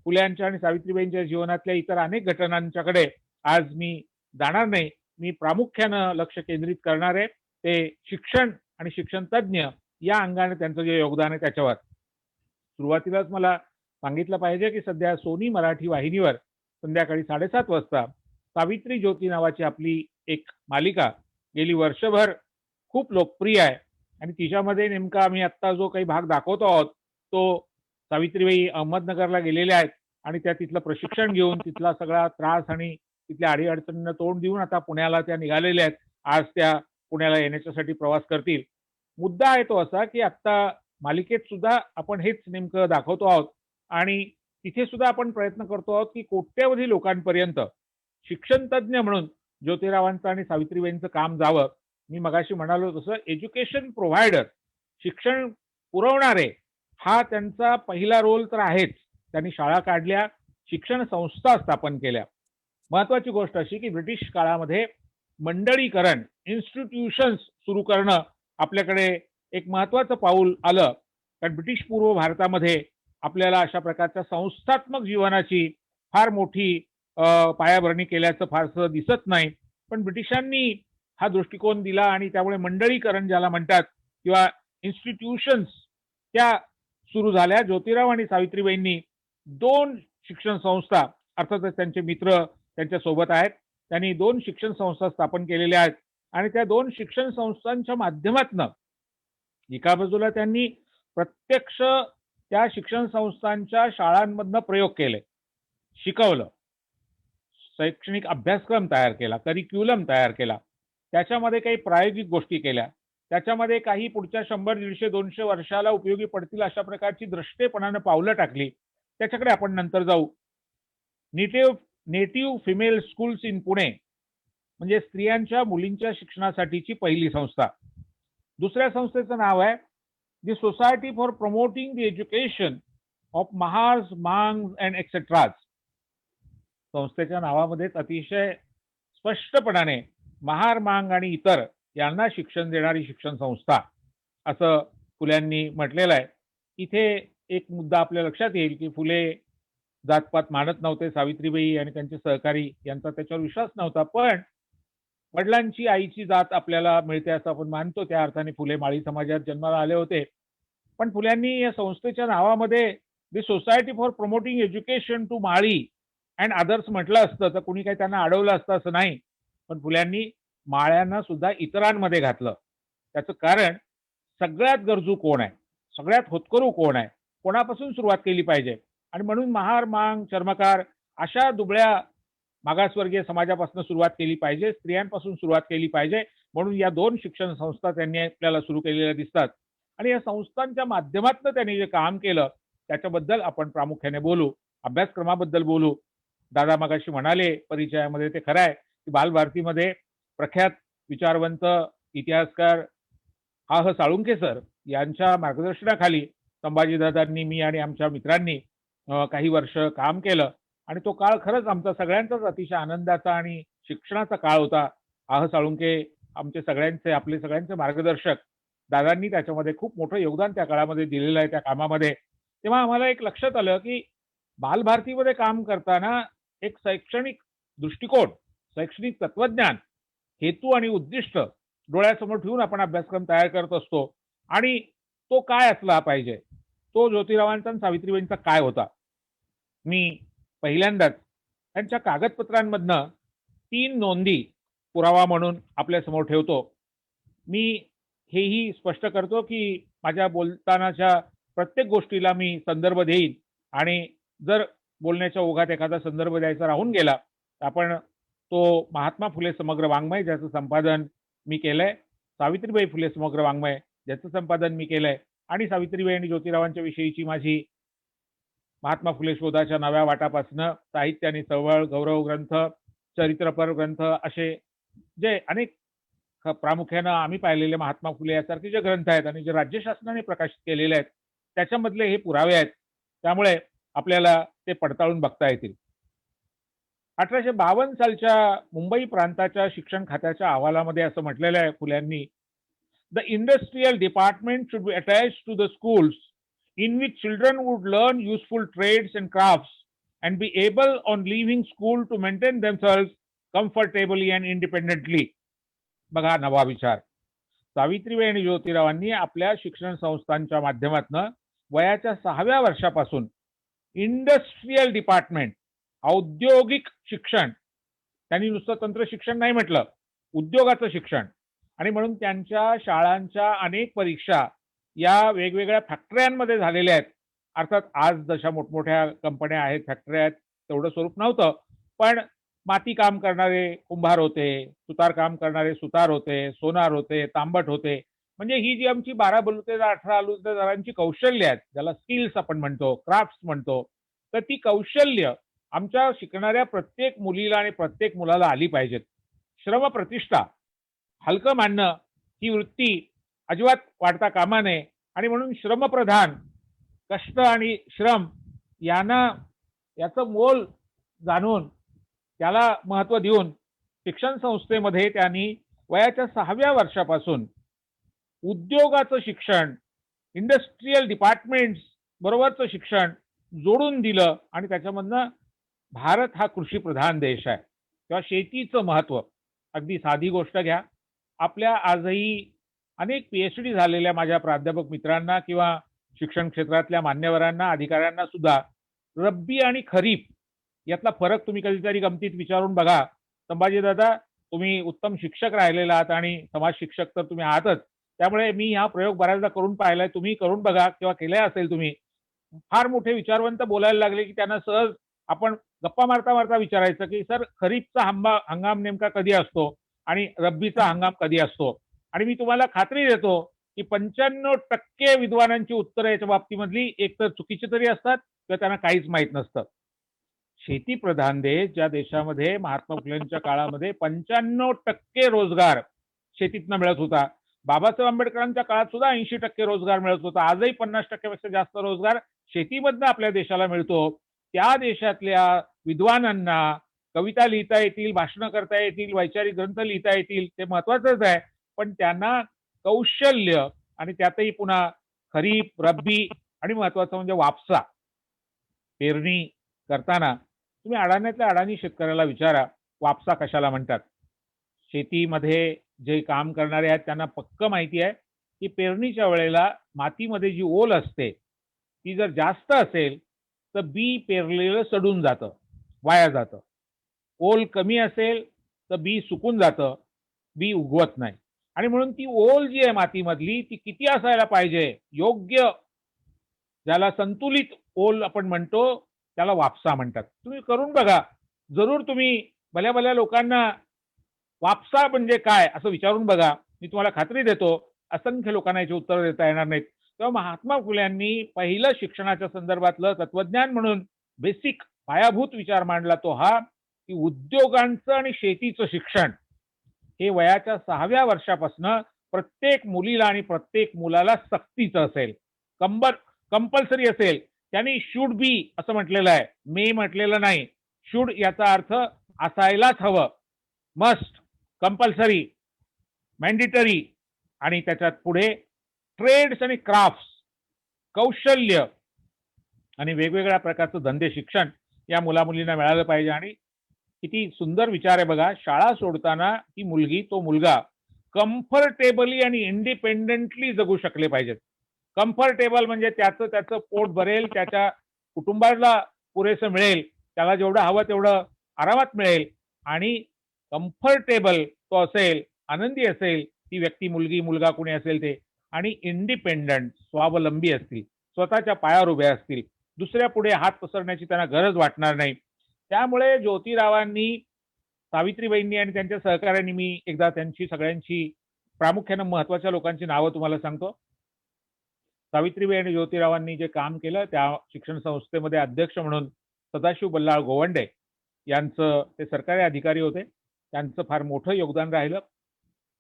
फुल्यांच्या आणि सावित्रीबाईंच्या जीवनातल्या इतर अनेक घटनांच्याकडे आज मी जाणार नाही. मी प्रामुख्यानं लक्ष केंद्रित करणार आहे ते शिक्षण आणि शिक्षण तज्ञ या अंगाने त्यांचं जे योगदान आहे त्याच्यावर. सुरुवातीलाच मला सांगितलं पाहिजे की सध्या सोनी मराठी वाहिनीवर संध्याकाळी 7:30 वाजता सावित्री ज्योती नावाची आपली एक मालिका गेली वर्षभर खूप लोकप्रिय आहे आणि तिच्यामध्ये नेमका आम्ही आत्ता जो काही भाग दाखवतो आहोत तो सावित्रीबाई अहमदनगरला गेलेल्या आहेत आणि त्या तिथलं प्रशिक्षण घेऊन तिथला सगळा त्रास आणि तिथल्या अडीअडचणींना तोंड देऊन आता पुण्याला त्या निघालेल्या आहेत. आज त्या पुण्याला येण्याच्यासाठी प्रवास करतील. मुद्दा आहे तो असा की आत्ता मालिकेत सुद्धा आपण हेच नेमकं दाखवतो आहोत आणि तिथे सुद्धा आपण प्रयत्न करतो आहोत की कोट्यवधी लोकांपर्यंत शिक्षण तज्ञ म्हणून ज्योतिरावांचं आणि सावित्रीबाईंचं काम जावं. मी मगाशी म्हणालो तसं एज्युकेशन प्रोव्हायडर, शिक्षण पुरवणारे, हा त्यांचा पहिला रोल तर आहेच. त्यांनी शाळा काढल्या, शिक्षण संस्था स्थापन केल्या. महत्वाची गोष्ट अशी की ब्रिटिश काळामध्ये मंडळीकरण, इन्स्टिट्यूशन्स सुरू करणं आपल्याकडे एक महत्वाचं पाऊल आलं. कारण ब्रिटिश पूर्व भारतामध्ये आपल्याला अशा प्रकारच्या संस्थात्मक जीवनाची फार मोठी पायाभरणी केल्याचं फारसं दिसत नाही. पण ब्रिटिशांनी हा दृष्टिकोन दिला आणि त्यामुळे मंडळीकरण ज्याला म्हणतात किंवा इन्स्टिट्यूशन्स त्या सुरू झाल्या. ज्योतिराव आणि सावित्रीबाईंनी 2 शिक्षण संस्था, अर्थातच त्यांचे मित्र त्यांच्या सोबत आहेत, त्यांनी 2 शिक्षण संस्था स्थापन केलेल्या आहेत आणि त्या 2 शिक्षण संस्थांच्या माध्यमातून एका बाजूला त्यांनी प्रत्यक्ष त्या शिक्षण संस्थांच्या शाळांमधनं प्रयोग केले, शिकवलं, शैक्षणिक अभ्यासक्रम तयार केला, करिक्युलम तयार केला, त्याच्यामध्ये काही प्रायोगिक गोष्टी केल्या, त्याच्यामध्ये काही पुढच्या 100, 150, 200 वर्षाला उपयोगी पडतील अशा प्रकारची द्रष्टेपणानं पावलं टाकली. त्याच्याकडे आपण नंतर जाऊ. Native female schools in Pune म्हणजे स्त्रियांच्या मुलींच्या शिक्षणासाठीची पहिली संस्था. दुसऱ्या संस्थेचं नाव आहे the society for promoting the education of Mahars, Mangs and etceteras. संस्थेच्या नावामध्येच अतिशय स्पष्टपणाने महार, मांग आणि इतर यांना शिक्षण देणारी शिक्षण संस्था असं फुल्यांनी म्हटलेलं आहे. इथे एक मुद्दा आपल्या लक्षात येईल की फुले जातपात मानत नव्हते. सावित्रीबाई आणि त्यांचे सहकारी यांचा त्याच्यावर विश्वास नव्हता. पण वडिलांची, आईची जात आपल्याला मिळते असं आपण मानतो. त्या अर्थाने फुले माळी समाजात जन्माला आले होते. पण फुल्यांनी या संस्थेच्या नावामध्ये the society for promoting education to Mali and others म्हटलं असतं तर कुणी काही त्यांना अडवलं असतं असं नाही. पण फुल्यांनी माळ्यांना सुद्धा इतरांमध्ये घातलं. त्याचं कारण सगळ्यात गरजू कोण आहे, सगळ्यात होतकरू कोण आहे, कोणापासून सुरुवात केली पाहिजे. आणि म्हणून महार, मांग, चर्मकार अशा दुबळ्या मागासवर्गीय समाजापासून सुरुवात केली पाहिजे, स्त्रियांपासून सुरुवात केली पाहिजे. म्हणून या 2 शिक्षण संस्था त्यांनी आपल्याला सुरू केलेल्या दिसतात. आणि या संस्थांच्या माध्यमातून त्यांनी जे काम केलं त्याच्याबद्दल आपण प्रामुख्याने बोलू. अभ्यासक्रमाबद्दल बोलू. दादा मगाशी म्हणाले परिचयामध्ये, ते खरं आहे की बालभारतीमध्ये प्रख्यात विचारवंत इतिहासकार ह. साळुंखे सर यांच्या मार्गदर्शनाखाली संभाजीदादांनी, मी आणि आमच्या मित्रांनी काही वर्ष काम केलं. आणि तो काळ खरंच आमचा सगळ्यांचाच अतिशय आनंदाचा आणि शिक्षणाचा काळ होता. आह साळुंखे आमचे सगळ्यांचे, आपले सगळ्यांचे मार्गदर्शक. दादांनी त्याच्यामध्ये खूप मोठं योगदान त्या काळामध्ये दिलेलं आहे त्या कामामध्ये. तेव्हा आम्हाला एक लक्षात आलं की बालभारतीमध्ये काम करताना एक शैक्षणिक दृष्टिकोन, शैक्षणिक तत्वज्ञान, हेतू आणि उद्दिष्ट डोळ्यासमोर ठेवून आपण अभ्यासक्रम तयार करत असतो. आणि तो काय असला पाहिजे, तो ज्योतिरावांचा आणि सावित्रीबाईंचा काय होता. मी पहिल्यांदाच त्यांच्या कागदपत्रांमधनं 3 नोंदी पुरावा म्हणून आपल्या समोर ठेवतो. मी हेही स्पष्ट करतो की माझ्या बोलतानाच्या प्रत्येक गोष्टीला मी संदर्भ देईन. आणि जर बोलण्याच्या ओघात एखादा संदर्भ द्यायचा राहून गेला तर आपण तो महात्मा फुले समग्र वाङ्मय, ज्याचं संपादन मी केलंय, सावित्रीबाई फुले समग्र वाङ्मय, ज्याचं संपादन मी केलंय, आणि सावित्रीबाई आणि ज्योतिरावांच्या विषयीची माझी महात्मा फुले शोधाच्या नव्या वाटापासनं साहित्य आणि चळवळ, गौरव ग्रंथ, चरित्रपर ग्रंथ, असे जे अनेक प्रामुख्यानं आम्ही पाहिलेले महात्मा फुले यासारखे जे ग्रंथ आहेत आणि जे राज्य शासनाने प्रकाशित केलेले आहेत त्याच्यामधले हे पुरावे आहेत. त्यामुळे आपल्याला ते पडताळून बघता येतील. 1852 सालच्या मुंबई प्रांताच्या शिक्षण खात्याच्या अहवालामध्ये असं म्हटलेलं आहे फुल्यांनी, the industrial department should be attached to the schools in which children would learn useful trades and crafts and be able on leaving school to maintain themselves comfortably and independently. बघा नवा विचार. सावित्रीबाई आणि ज्योतिरावांनी आपल्या शिक्षण संस्थांच्या माध्यमातून वयाच्या 6व्या वर्षापासून इंडस्ट्रियल डिपार्टमेंट, औद्योगिक शिक्षण, त्यांनी नुसतं तंत्र शिक्षण नाही म्हटलं, उद्योगाचं शिक्षण. आणि म्हणून त्यांच्या शाळांच्या अनेक परीक्षा या वेगवेगळ्या फॅक्टऱ्यांमध्ये झालेल्या आहेत. अर्थात आज जशा मोठमोठ्या कंपन्या आहेत, फॅक्टऱ्या आहेत, तेवढं स्वरूप नव्हतं. पण माती काम करणारे कुंभार होते, सुतार काम करणारे सुतार होते, सोनार होते, तांबट होते. म्हणजे ही जी आमची 12 बलुतेदार 18 बलुतेदारांची कौशल्य आहेत, ज्याला स्किल्स आपण म्हणतो, क्राफ्ट्स म्हणतो, तर ती कौशल्य आमच्या शिकणाऱ्या प्रत्येक मुलीला आणि प्रत्येक मुलाला आली पाहिजेत. श्रम प्रतिष्ठा, हलकं मानणं, ही वृत्ती अजिबात वाढता कामा नये. आणि म्हणून श्रमप्रधान, कष्ट आणि श्रम यांना याचं मोल जाणून त्याला महत्त्व देऊन शिक्षण संस्थेमध्ये त्यांनी वयाच्या 6व्या वर्षापासून उद्योगाचं शिक्षण, इंडस्ट्रियल डिपार्टमेंट्स बरोबरचं शिक्षण जोडून दिलं. आणि त्याच्यामधनं भारत हा कृषीप्रधान देश आहे तेव्हा शेतीचं महत्त्व, अगदी साधी गोष्ट घ्या, आपल्या आजही अनेक PhD झालेल्या माझ्या प्राध्यापक मित्रांना किंवा शिक्षण क्षेत्रातल्या मान्यवरांना, अधिकाऱ्यांना सुद्धा रब्बी आणि खरीप यातला फरक तुम्ही कधीतरी गमतीत विचारून बघा. संभाजीदादा, तुम्ही उत्तम शिक्षक राहिलेला आहात आणि समाज शिक्षक तर तुम्ही आहातच, त्यामुळे मी हा प्रयोग बऱ्याचदा करून पाहिलाय, तुम्ही करून बघा किंवा केलाय असेल तुम्ही. फार मोठे विचारवंत बोलायला लागले की त्यांना सहज आपण गप्पा मारता मारता विचारायचं की सर, खरीपचा हंगाम नेमका कधी असतो आणि रब्बीचा हंगाम कधी असतो. आणि मी तुम्हाला खात्री देतो की 95% विद्वानांची उत्तरं याच्या बाबतीमधली एकतर चुकीची तरी असतात किंवा त्यांना काहीच माहीत नसतं. शेतीप्रधान देश, ज्या देशामध्ये महात्मा फुलेंच्या काळामध्ये 95% रोजगार शेतीतनं मिळत होता, बाबासाहेब आंबेडकरांच्या काळात सुद्धा 80% रोजगार मिळत होता, आजही 50% पेक्षा जास्त रोजगार शेतीमधनं आपल्या देशाला मिळतो. त्या देशातल्या विद्वानांना कविता लिहिता येतील, भाषणं करता येतील, वैचारिक ग्रंथ लिहिता येतील, ते महत्वाचंच आहे, पण त्यांना कौशल्य आणि त्यातही पुन्हा खरीप, रब्बी आणि महत्वाचं म्हणजे वापसा पेरणी करताना तुम्ही अडाण्यातल्या अडाणी शेतकऱ्याला विचारा, वापसा कशाला म्हणतात. शेतीमध्ये जे काम करणारे आहेत त्यांना पक्क माहिती आहे की पेरणीच्या वेळेला मातीमध्ये जी ओल असते ती जर जास्त असेल तर बी पेरलेलं सडून जातं, वाया जातं. ओल कमी असेल तर बी सुकून जातं, बी उगवत नाही. आणि म्हणून ती ओल जी आहे मातीमधली ती किती असायला पाहिजे, योग्य, ज्याला संतुलित ओल आपण म्हणतो त्याला वापसा म्हणतात. तुम्ही करून बघा, जरूर तुम्ही भल्या भल्या लोकांना वापसा म्हणजे काय असं विचारून बघा, मी तुम्हाला खात्री देतो असंख्य लोकांना याची उत्तर देता येणार नाहीत. तेव्हा महात्मा फुल्यांनी पहिलं शिक्षणाच्या संदर्भातलं तत्वज्ञान म्हणून बेसिक पायाभूत विचार मांडला तो हा की उद्योगांचं आणि शेतीचं शिक्षण हे वयाच्या 6व्या वर्षापासून प्रत्येक मुलीला आणि प्रत्येक मुलाला सक्तीचं असेल, कंपल्सरी असेल. त्यांनी शुड बी असं म्हटलेलं आहे, मे म्हटलेलं नाही. शुड याचा अर्थ असायलाच हवं, मस्ट, कंपल्सरी, मॅन्डेटरी, आणि त्याच्यात पुढे ट्रेड्स आणि क्राफ्ट्स, कौशल्य आणि वेगवेगळ्या प्रकारचं धंदे शिक्षण या मुलामुलींना मिळालं पाहिजे. आणि किती सुंदर विचार आहे बघा, शाळा सोडताना ती मुलगी तो मुलगा कम्फर्टेबली आणि इंडिपेंडेंटली जगू शकले पाहिजेत. कम्फर्टेबल म्हणजे त्याचं पोट भरेल, त्याच्या कुटुंबाला पुरेसं मिळेल, त्याला जेवढं हवं तेवढं आरामात मिळेल, आणि कम्फर्टेबल तो असेल, आनंदी असेल ती व्यक्ती, मुलगी मुलगा कोणी असेल ते, आणि इंडिपेंडंट, स्वावलंबी असतील, स्वतःच्या पायावर उभ्या असतील, दुसऱ्या पुढे हात पसरण्याची त्यांना गरज वाटणार नाही. त्यामुळे ज्योतिरावांनी, सावित्रीबाईंनी आणि त्यांच्या सहकार्यांनी, मी एकदा त्यांची सगळ्यांची प्रामुख्यानं महत्वाच्या लोकांची नावं तुम्हाला सांगतो. सावित्रीबाई आणि ज्योतिरावांनी जे काम केलं त्या शिक्षण संस्थेमध्ये अध्यक्ष म्हणून सदाशिव बल्लाळ गोवंडे यांचं, ते सरकारी अधिकारी होते, त्यांचं फार मोठं योगदान राहिलं.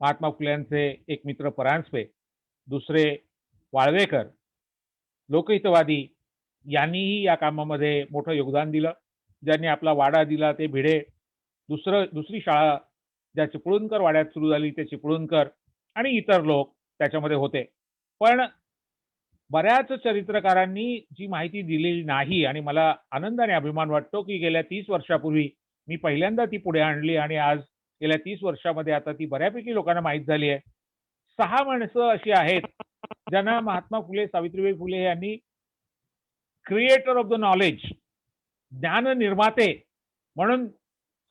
महात्मा फुल्यांचे एक मित्र परांजपे, दुसरे वाळवेकर, लोकहितवादी, यांनीही या कामामध्ये मोठं योगदान दिलं. ज्यांनी आपला वाडा दिला ते भिडे, दुसरी शाळा ज्या चिपळूणकर वाड्यात सुरू झाली ते चिपळूणकर, आणि इतर लोक त्याच्यामध्ये होते. पण बऱ्याच चरित्रकारांनी जी माहिती दिलेली नाही, आणि मला आनंद आणि अभिमान वाटतो की गेल्या 30 वर्षापूर्वी मी पहिल्यांदा ती पुढे आणली, आणि आज गेल्या 30 वर्षामध्ये आता ती बऱ्यापैकी लोकांना माहीत झाली आहे. 6 माणसं अशी आहेत ज्यांना महात्मा फुले, सावित्रीबाई फुले यांनी क्रिएटर ऑफ द नॉलेज, ज्ञान निर्माते म्हणून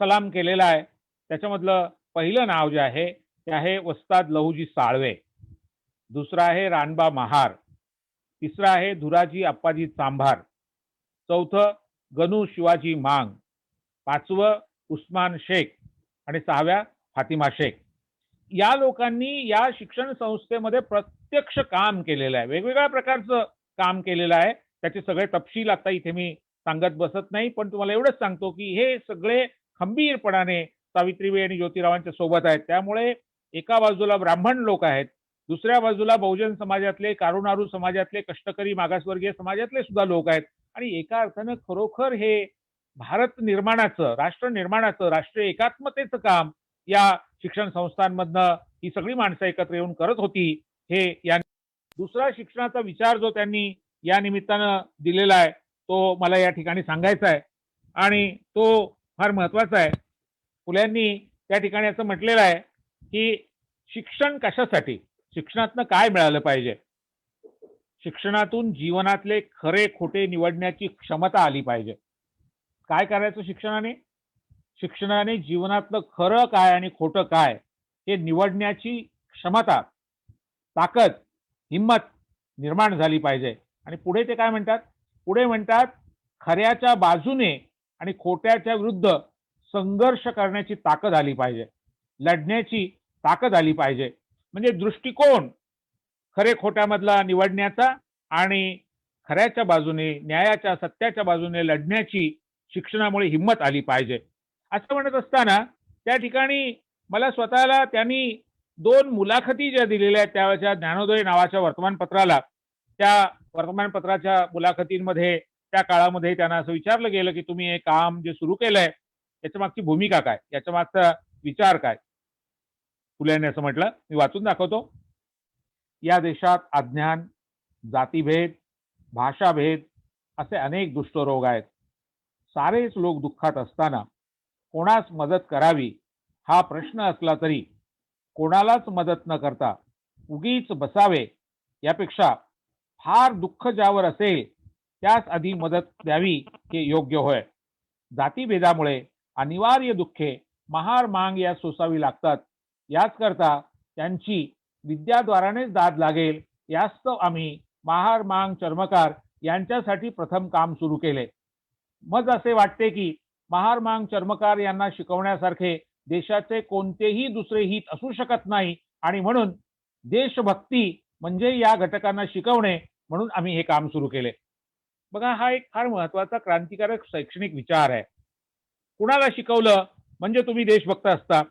सलाम केलेला आहे. त्याच्यामधलं पहिलं नाव जे आहे ते आहे वस्ताद लहुजी साळवे, दुसरा आहे रानबा महार, तिसरा आहे धुराजी अप्पाजी चांभार, चौथं गणू शिवाजी मांग, पाचवं उस्मान शेख, आणि 6व्या फातिमा शेख. या लोकांनी या शिक्षण संस्थेमध्ये प्रत्यक्ष काम केलेलं आहे, वेगवेगळ्या प्रकारचं काम केलेलं आहे. त्याचे सगळे तपशील आता इथे मी सांगत बसत नाही, पण तुम्हाला एवढंच सांगतो की हे सगळे खंबीरपणाने सावित्रीबाई आणि ज्योतिरावांच्या सोबत आहेत. त्यामुळे एका बाजूला ब्राह्मण लोक आहेत, दुसऱ्या बाजूला बहुजन समाजातले, कारुणारू समाजातले, कष्टकरी मागासवर्गीय समाजातले सुद्धा लोक आहेत. आणि एका अर्थानं खरोखर हे भारत निर्माणाचं, राष्ट्र निर्माणाचं, राष्ट्रीय एकात्मतेचं काम या शिक्षण संस्थांमधनं ही सगळी माणसं एकत्र येऊन करत होती. हे या दुसरा शिक्षणाचा विचार जो त्यांनी या निमित्तानं दिलेला आहे तो मला या ठिकाणी सांगायचा आहे, आणि तो फार महत्वाचा आहे. फुल्यांनी त्या ठिकाणी असं म्हटलेलं आहे की शिक्षण कशासाठी, शिक्षणातनं काय मिळालं पाहिजे. शिक्षणातून जीवनातले खरे खोटे निवडण्याची क्षमता आली पाहिजे. काय करायचं शिक्षणाने? शिक्षणाने जीवनातलं खरं काय आणि खोटं काय हे निवडण्याची क्षमता, ताकद, हिंमत निर्माण झाली पाहिजे. आणि पुढे ते काय म्हणतात? पुढे म्हणतात खऱ्याच्या बाजूने आणि खोट्याच्या विरुद्ध संघर्ष करण्याची ताकद आली पाहिजे, लढण्याची ताकद आली पाहिजे. म्हणजे दृष्टिकोन खरे खोट्यामधला निवडण्याचा आणि खऱ्याच्या बाजूने, न्यायाच्या, सत्याच्या बाजूने लढण्याची शिक्षणामुळे हिंमत आली पाहिजे असं म्हणत असताना त्या ठिकाणी मला स्वतःला त्यांनी 2 मुलाखती ज्या दिलेल्या आहेत त्यावेळेच्या ज्ञानोदय नावाच्या वर्तमानपत्राला, त्या वर्तमानपत्राच्या मुलाखतींमध्ये त्या काळामध्ये त्यांना असं विचारलं गेलं की तुम्ही हे काम जे सुरू केलंय याच्या मागची भूमिका काय, याच्या मागचा विचार काय. फुले यांनी असं म्हटलं, मी वाचून दाखवतो. या देशात अज्ञान, जातीभेद, भाषाभेद असे अनेक दुष्टरोग आहेत. सारेच लोक दुःखात असताना कोणास मदत करावी हा प्रश्न असला तरी कोणालाच मदत न करता उगीच बसावे यापेक्षा फार दुःख ज्यावर असेल त्यास आधी मदत द्यावी हे योग्य होय. जातीभेदामुळे अनिवार्य दुःखे महार मांग या सोसावी लागतात. याच करता त्यांची विद्याद्वारानेच दाद लागेल यास्तव आम्ही महार मांग चर्मकार यांच्यासाठी प्रथम काम सुरू केले. मग असे वाटते की महार मांग चर्मकार यांना शिकवण्यासारखे देशाचे कोणतेही दुसरे हित असू शकत नाही आणि म्हणून देशभक्ती म्हणजे या घटकांना शिकवणे म्हणून आम्ही हे काम सुरू केले. बघा, हा एक फार महत्वाचा क्रांतिकारक शैक्षणिक विचार आहे. कुणाला शिकवलं म्हणजे तुम्ही देशभक्त असता.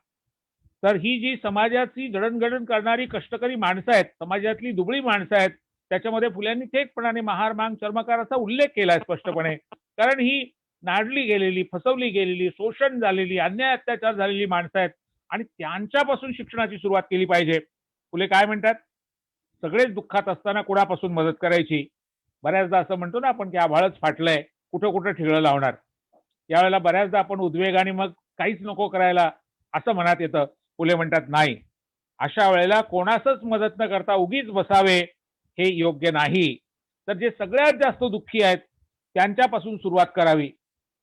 तर ही जी समाजाची जडणघडण करणारी कष्टकरी माणसं आहेत, समाजातली दुबळी माणसं आहेत, त्याच्यामध्ये फुल्यांनी थेटपणाने महार मांग चर्मकार असा उल्लेख केलाय स्पष्टपणे. कारण ही नाडली गेलेली, फसवली गेलेली, शोषण झालेली, अन्याय अत्याचार झालेली माणसं आहेत आणि त्यांच्यापासून शिक्षणाची सुरुवात केली पाहिजे. फुले काय म्हणतात, सगळेच दुःखात असताना कोणापासून मदत करायची. बऱ्याचदा असं म्हणतो ना आपण की आभाळच फाटलंय, कुठं कुठं ठिगळं लावणार. यावेळेला बऱ्याचदा आपण उद्वेगाने मग काहीच नको करायला असं मनात येतं. फुले म्हणतात नाही, अशा वेळेला कोणासच मदत न करता उगीच बसावे हे योग्य नाही. तर जे सगळ्यात जास्त दुःखी आहेत त्यांच्यापासून सुरुवात करावी.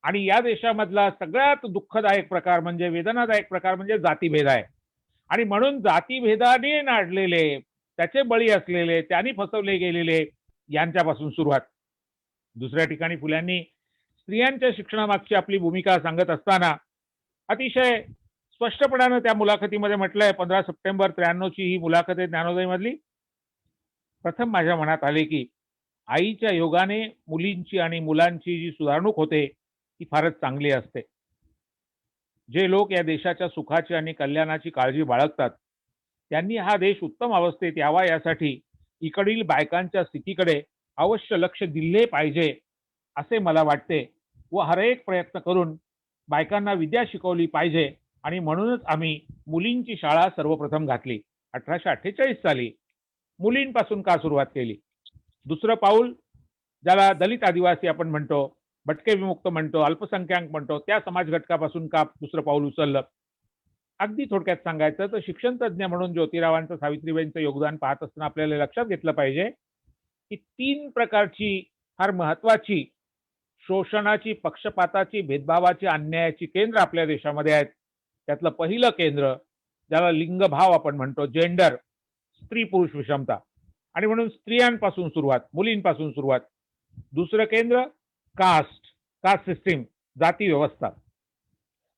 आणि या देशामधला सगळ्यात दुःखदायक प्रकार म्हणजे, वेदनादायक प्रकार म्हणजे जातीभेद आहे. आणि म्हणून जातीभेदाने नाडलेले, त्याचे बळी असलेले, त्यांनी फसवले गेलेले यांच्यापासून सुरुवात. दुसऱ्या ठिकाणी फुल्यांनी स्त्रियांच्या शिक्षणामागची आपली भूमिका सांगत असताना अतिशय स्पष्टपणाने त्या मुलाखतीमध्ये म्हटलंय, 15 सप्टेंबर 93 ची ही मुलाखत आहे ज्ञानोदय मधली. प्रथम माझ्या मनात आले की आईच्या योगाने मुलींची आणि मुलांची जी सुधारणूक होते ती फारच चांगली असते. जे लोक या देशाच्या सुखाची आणि कल्याणाची काळजी बाळगतात त्यांनी हा देश उत्तम अवस्थेत यावा यासाठी इकडील बायकांच्या स्थितीकडे अवश्य लक्ष दिले पाहिजे असे मला वाटते व हर एक प्रयत्न करून बायकांना विद्या शिकवली पाहिजे. आणि म्हणूनच आम्ही मुलींची शाळा सर्वप्रथम घातली. 1848 साली मुलींपासून का सुरुवात केली. दुसरं पाऊल, ज्याला दलित आदिवासी आपण म्हणतो, भटके विमुक्त म्हणतो, अल्पसंख्याक म्हणतो, त्या समाज घटकापासून का दुसरं पाऊल उचललं. अगदी थोडक्यात सांगायचं तर शिक्षण तज्ज्ञ म्हणून ज्योतिरावांचं, सावित्रीबाईंचं योगदान पाहत असताना आपल्याला लक्षात घेतलं पाहिजे की 3 प्रकारची फार महत्वाची शोषणाची, पक्षपाताची, भेदभावाची, अन्यायाची केंद्र आपल्या देशामध्ये आहेत. त्यातलं पहिलं केंद्र, ज्याला लिंगभाव आपण म्हणतो, जेंडर, स्त्री पुरुष विषमता, आणि म्हणून स्त्रियांपासून सुरुवात, मुलींपासून सुरुवात. दुसरं केंद्र कास्ट सिस्टीम, जाती व्यवस्था.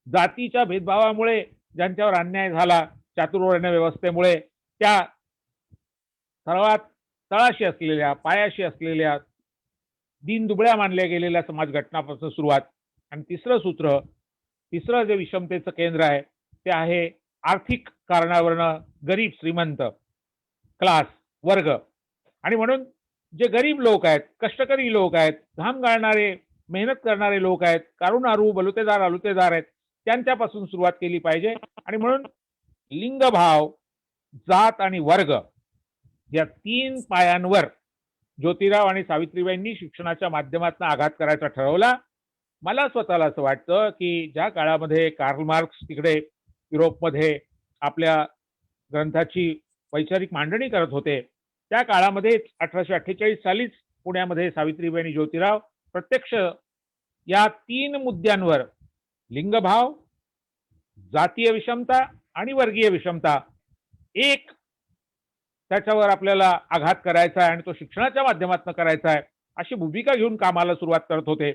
जातीच्या भेदभावामुळे ज्यांच्यावर अन्याय झाला, चातुर्वर्ण व्यवस्थेमुळे, त्या सर्वात तळाशी असलेल्या, पायाशी असलेल्या, दीनदुबळ्या मानल्या गेलेल्या समाज घटनापासून सुरुवात. आणि तिसरं जे विषमतेचं केंद्र आहे ते आहे आर्थिक कारणावरनं गरीब श्रीमंत, क्लास, वर्ग. आणि म्हणून जे गरीब लोक आहेत, कष्टकरी लोक आहेत, घाम गाळणारे, मेहनत करणारे लोक आहेत, कारुणारू, बलुतेदार, अलुतेदार आहेत, त्यांच्यापासून सुरुवात केली पाहिजे. आणि म्हणून लिंगभाव, जात आणि वर्ग या 3 पायांवर ज्योतिराव आणि सावित्रीबाईंनी शिक्षणाच्या माध्यमातून आघात करायचा ठरवला. मला स्वतःला असं वाटतं की ज्या काळामध्ये कार्ल मार्क्स तिकडे युरोपमध्ये आपल्या ग्रंथाची वैचारिक मांडणी करत होते, त्या काळामध्ये 1848 सालीच पुण्यामध्ये सावित्रीबाई आणि ज्योतिराव प्रत्यक्ष या 3 मुद्द्यांवर, लिंगभाव, जातीय विषमता आणि वर्गीय विषमता, एक त्याच्यावर आपल्याला आघात करायचा आहे आणि तो शिक्षणाच्या माध्यमातून करायचा आहे अशी भूमिका घेऊन कामाला सुरुवात करत होते.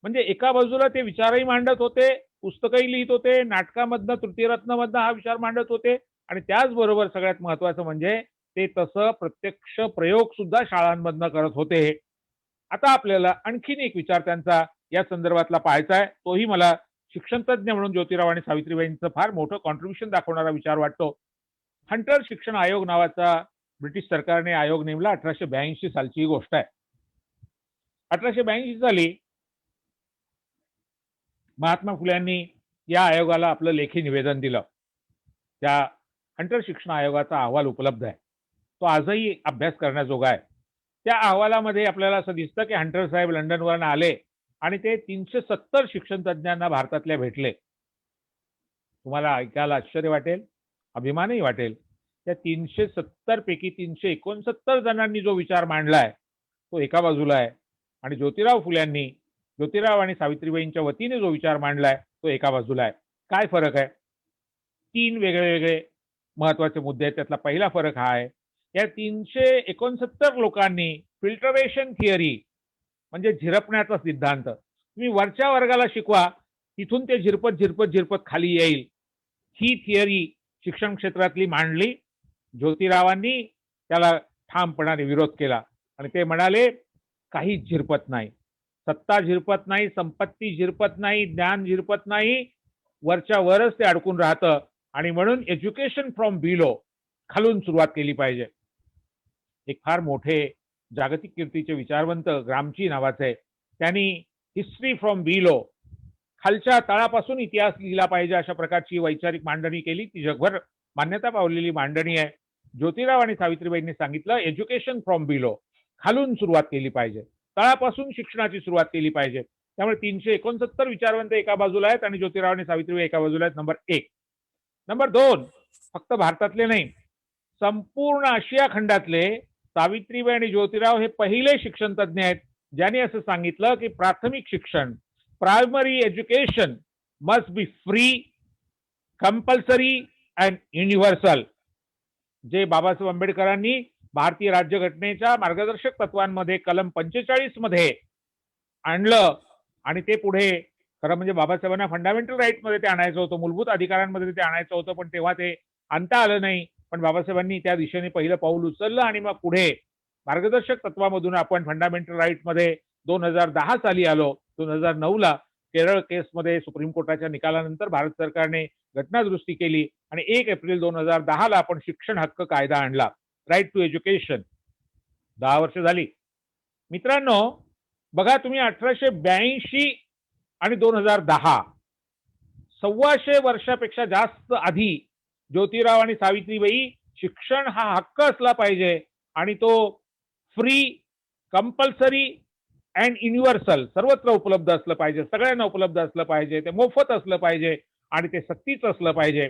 म्हणजे एका बाजूला ते विचारही मांडत होते, पुस्तकही लिहित होते, नाटकामधनं, तृतीयरत्नमधनं हा विचार मांडत होते, आणि त्याचबरोबर सगळ्यात महत्वाचं म्हणजे ते तसं प्रत्यक्ष प्रयोग सुद्धा शाळांमधनं करत होते. आता आपल्याला आणखीन एक विचार त्यांचा या संदर्भातला पाहायचा आहे. तोही मला शिक्षण तज्ज्ञ म्हणून ज्योतिराव आणि सावित्रीबाईंचं फार मोठं कॉन्ट्रीब्युशन दाखवणारा विचार वाटतो. हंटर शिक्षण आयोग नावाचा ब्रिटिश सरकारने आयोग नेमला. 1882 सालची ही गोष्ट आहे. 1882 साली महात्मा फुल्यांनी या आयोगाला आपलं लेखी निवेदन दिलं. त्या हंटर शिक्षण आयोगाचा अहवाल उपलब्ध आहे. तो आजही अभ्यास करण्याजोगा आहे. त्या अहवालामध्ये आपल्याला असं दिसतं की हंटर साहेब लंडनवरून आले आणि ते 370 शिक्षण तज्ज्ञांना भारतातल्या भेटले. तुम्हाला ऐकायला आश्चर्य वाटेल, अभिमानही वाटेल. त्या 370 पैकी 369 जणांनी जो विचार मांडलाय तो एका बाजूला आहे आणि ज्योतिराव आणि सावित्रीबाईंच्या वतीने जो विचार मांडलाय तो एका बाजूला आहे. काय फरक आहे? 3 वेगळे महत्वाचे मुद्दे आहेत. त्यातला पहिला फरक हा आहे, या 369 लोकांनी फिल्टरेशन थिअरी म्हणजे झिरपण्याचा सिद्धांत, तुम्ही वरच्या वर्गाला शिकवा तिथून ते झिरपत खाली येईल, ही थिअरी शिक्षण क्षेत्रातली मांडली. ज्योतिरावांनी त्याला ठामपणाने विरोध केला आणि ते म्हणाले काही झिरपत नाही, सत्ता झिरपत नाही, संपत्ती झिरपत नाही, ज्ञान झिरपत नाही, वरच्या वरच ते अडकून राहतं आणि म्हणून एज्युकेशन फ्रॉम बिलो, खालून सुरुवात केली पाहिजे. एक फार मोठे जागतिक कीर्तीचे विचारवंत ग्रामची नावाचे, त्यांनी हिस्ट्री फ्रॉम बिलो, खालच्या तळापासून इतिहास लिहिला पाहिजे अशा प्रकारची वैचारिक मांडणी केली. ती जगभर मान्यता पावलेली मांडणी आहे. ज्योतिराव आणि सावित्रीबाईंनी सांगितलं एज्युकेशन फ्रॉम बिलो, खालून सुरुवात केली पाहिजे, तळापासून शिक्षणाची सुरुवात केली पाहिजे. त्यामुळे 369 विचारवंत एका बाजूला आहेत आणि ज्योतिराव आणि सावित्रीबाई एका बाजूला आहेत. नंबर 1. नंबर 2, फक्त भारतातले नाही, संपूर्ण आशिया खंडातले सावित्रीबाई आणि ज्योतिराव हे पहिले शिक्षण तज्ज्ञ आहेत ज्यांनी असं सांगितलं की प्राथमिक शिक्षण, primary education must be free, compulsory and universal. जे बाबासाहेब आंबेडकरांनी भारतीय राज्यघटनेच्या मार्गदर्शक तत्वांमध्ये कलम 45 मध्ये आणलं आणि ते पुढे खरं म्हणजे बाबासाहेबांना फंडामेंटल राईट मध्ये ते आणायचं होतं, मूलभूत अधिकारांमध्ये ते आणायचं होतं, पण तेव्हा ते आणता आलं नाही. पण बाबासाहेबांनी त्या दिशेने पहिलं पाऊल उचललं आणि मग पुढे मार्गदर्शक तत्वामधून आपण फंडामेंटल राईट मध्ये 2010 साली आलो. 2009ला केरळ केसमध्ये सुप्रीम कोर्टाच्या निकालानंतर भारत सरकारने घटनादुरुस्ती केली आणि 1 एप्रिल 2010ला आपण शिक्षण हक्क कायदा आणला, राईट टू एज्युकेशन. 10 वर्ष झाली. मित्रांनो बघा तुम्ही, 1882 आणि 2010, 125 वर्षापेक्षा जास्त आधी ज्योतिराव आणि सावित्रीबाई शिक्षण हा हक्क असला पाहिजे आणि तो फ्री, कंपल्सरी अँड युनिव्हर्सल, सर्वत्र उपलब्ध असलं पाहिजे, सगळ्यांना उपलब्ध असलं पाहिजे, ते मोफत असलं पाहिजे आणि ते सक्तीच असलं पाहिजे.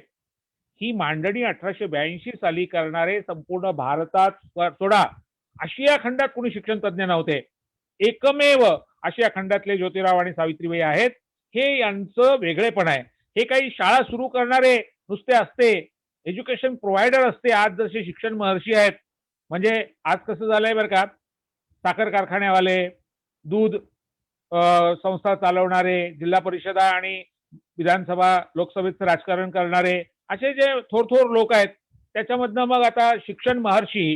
ही मांडणी 1882 साली करणारे संपूर्ण भारतात सोडा आशिया खंडात कोणी शिक्षण तज्ज्ञ नव्हते. एकमेव आशिया खंडातले ज्योतिराव आणि सावित्रीबाई आहेत. हे यांचं वेगळेपण आहे. हे काही शाळा सुरू करणारे नुसते असते, एज्युकेशन प्रोव्हायडर असते, आज जसे शिक्षण महर्षी आहेत. म्हणजे आज कसं झालंय बरं का, साखर कारखान्यावाले, दूध संस्था चालवणारे, जिल्हा परिषदा आणि विधानसभा लोकसभेचं राजकारण करणारे, असे जे थोर लोक आहेत, त्याच्यामधनं मग आता शिक्षण महर्षी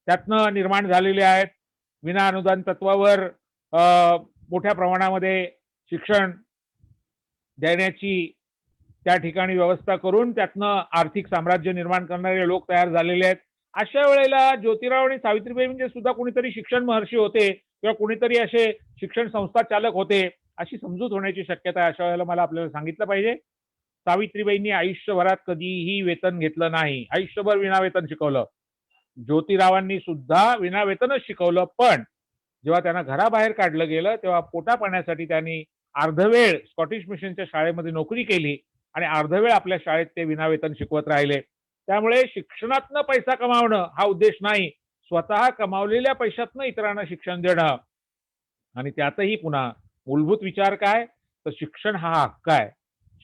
त्यातनं निर्माण झालेले आहेत. विना अनुदान तत्वावर मोठ्या प्रमाणामध्ये शिक्षण देण्याची त्या ठिकाणी व्यवस्था करून त्यातनं आर्थिक साम्राज्य निर्माण करणारे लोक तयार झालेले आहेत. अशा वेळेला ज्योतिराव आणि सावित्रीबाई म्हणजे सुद्धा कोणीतरी शिक्षण महर्षी होते किंवा कोणीतरी असे शिक्षण संस्था चालक होते अशी समजूत होण्याची शक्यता आहे. अशा वेळेला मला आपल्याला सांगितलं पाहिजे, सावित्रीबाईंनी आयुष्यभरात कधीही वेतन घेतलं नाही, आयुष्यभर विनावेतन शिकवलं. ज्योतिरावांनी सुद्धा विनावेतनच शिकवलं, पण जेव्हा त्यांना घराबाहेर काढलं गेलं तेव्हा पोटापाण्यासाठी त्यांनी अर्धवेळ स्कॉटिश मिशनच्या शाळेमध्ये नोकरी केली आणि अर्धवेळ आपल्या शाळेत ते विनावेतन शिकवत राहिले. त्यामुळे शिक्षणातनं पैसा कमावणं हा उद्देश नाही, स्वतः कमावलेल्या पैशातनं इतरांना शिक्षण देणं. आणि त्यातही पुन्हा मूलभूत विचार काय, तर शिक्षण हा हक्क आहे.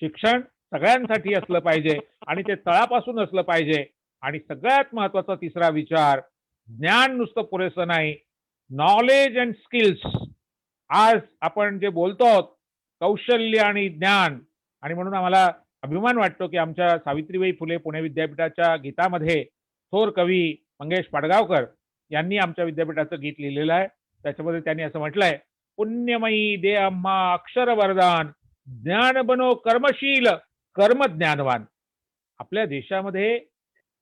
शिक्षण सगळ्यांसाठी असलं पाहिजे आणि ते तळापासून असलं पाहिजे. आणि सगळ्यात महत्वाचा तिसरा विचार, ज्ञान नुसतं पुरेसं नाही, नॉलेज अँड स्किल्स. आज आपण जे बोलतो आहोत कौशल्य आणि ज्ञान, आणि म्हणून आम्हाला अभिमान वाटतो की आमच्या सावित्रीबाई फुले पुणे विद्यापीठाच्या गीतामध्ये थोर कवी मंगेश पाडगावकर यांनी आमच्या विद्यापीठाचं गीत लिहिलेलं आहे. त्याच्यामध्ये त्यांनी असं म्हटलंय, पुण्यमयी दे आम्हा अक्षर वरदान, ज्ञान बनो कर्मशील कर्म ज्ञानवान. आपल्या देशामध्ये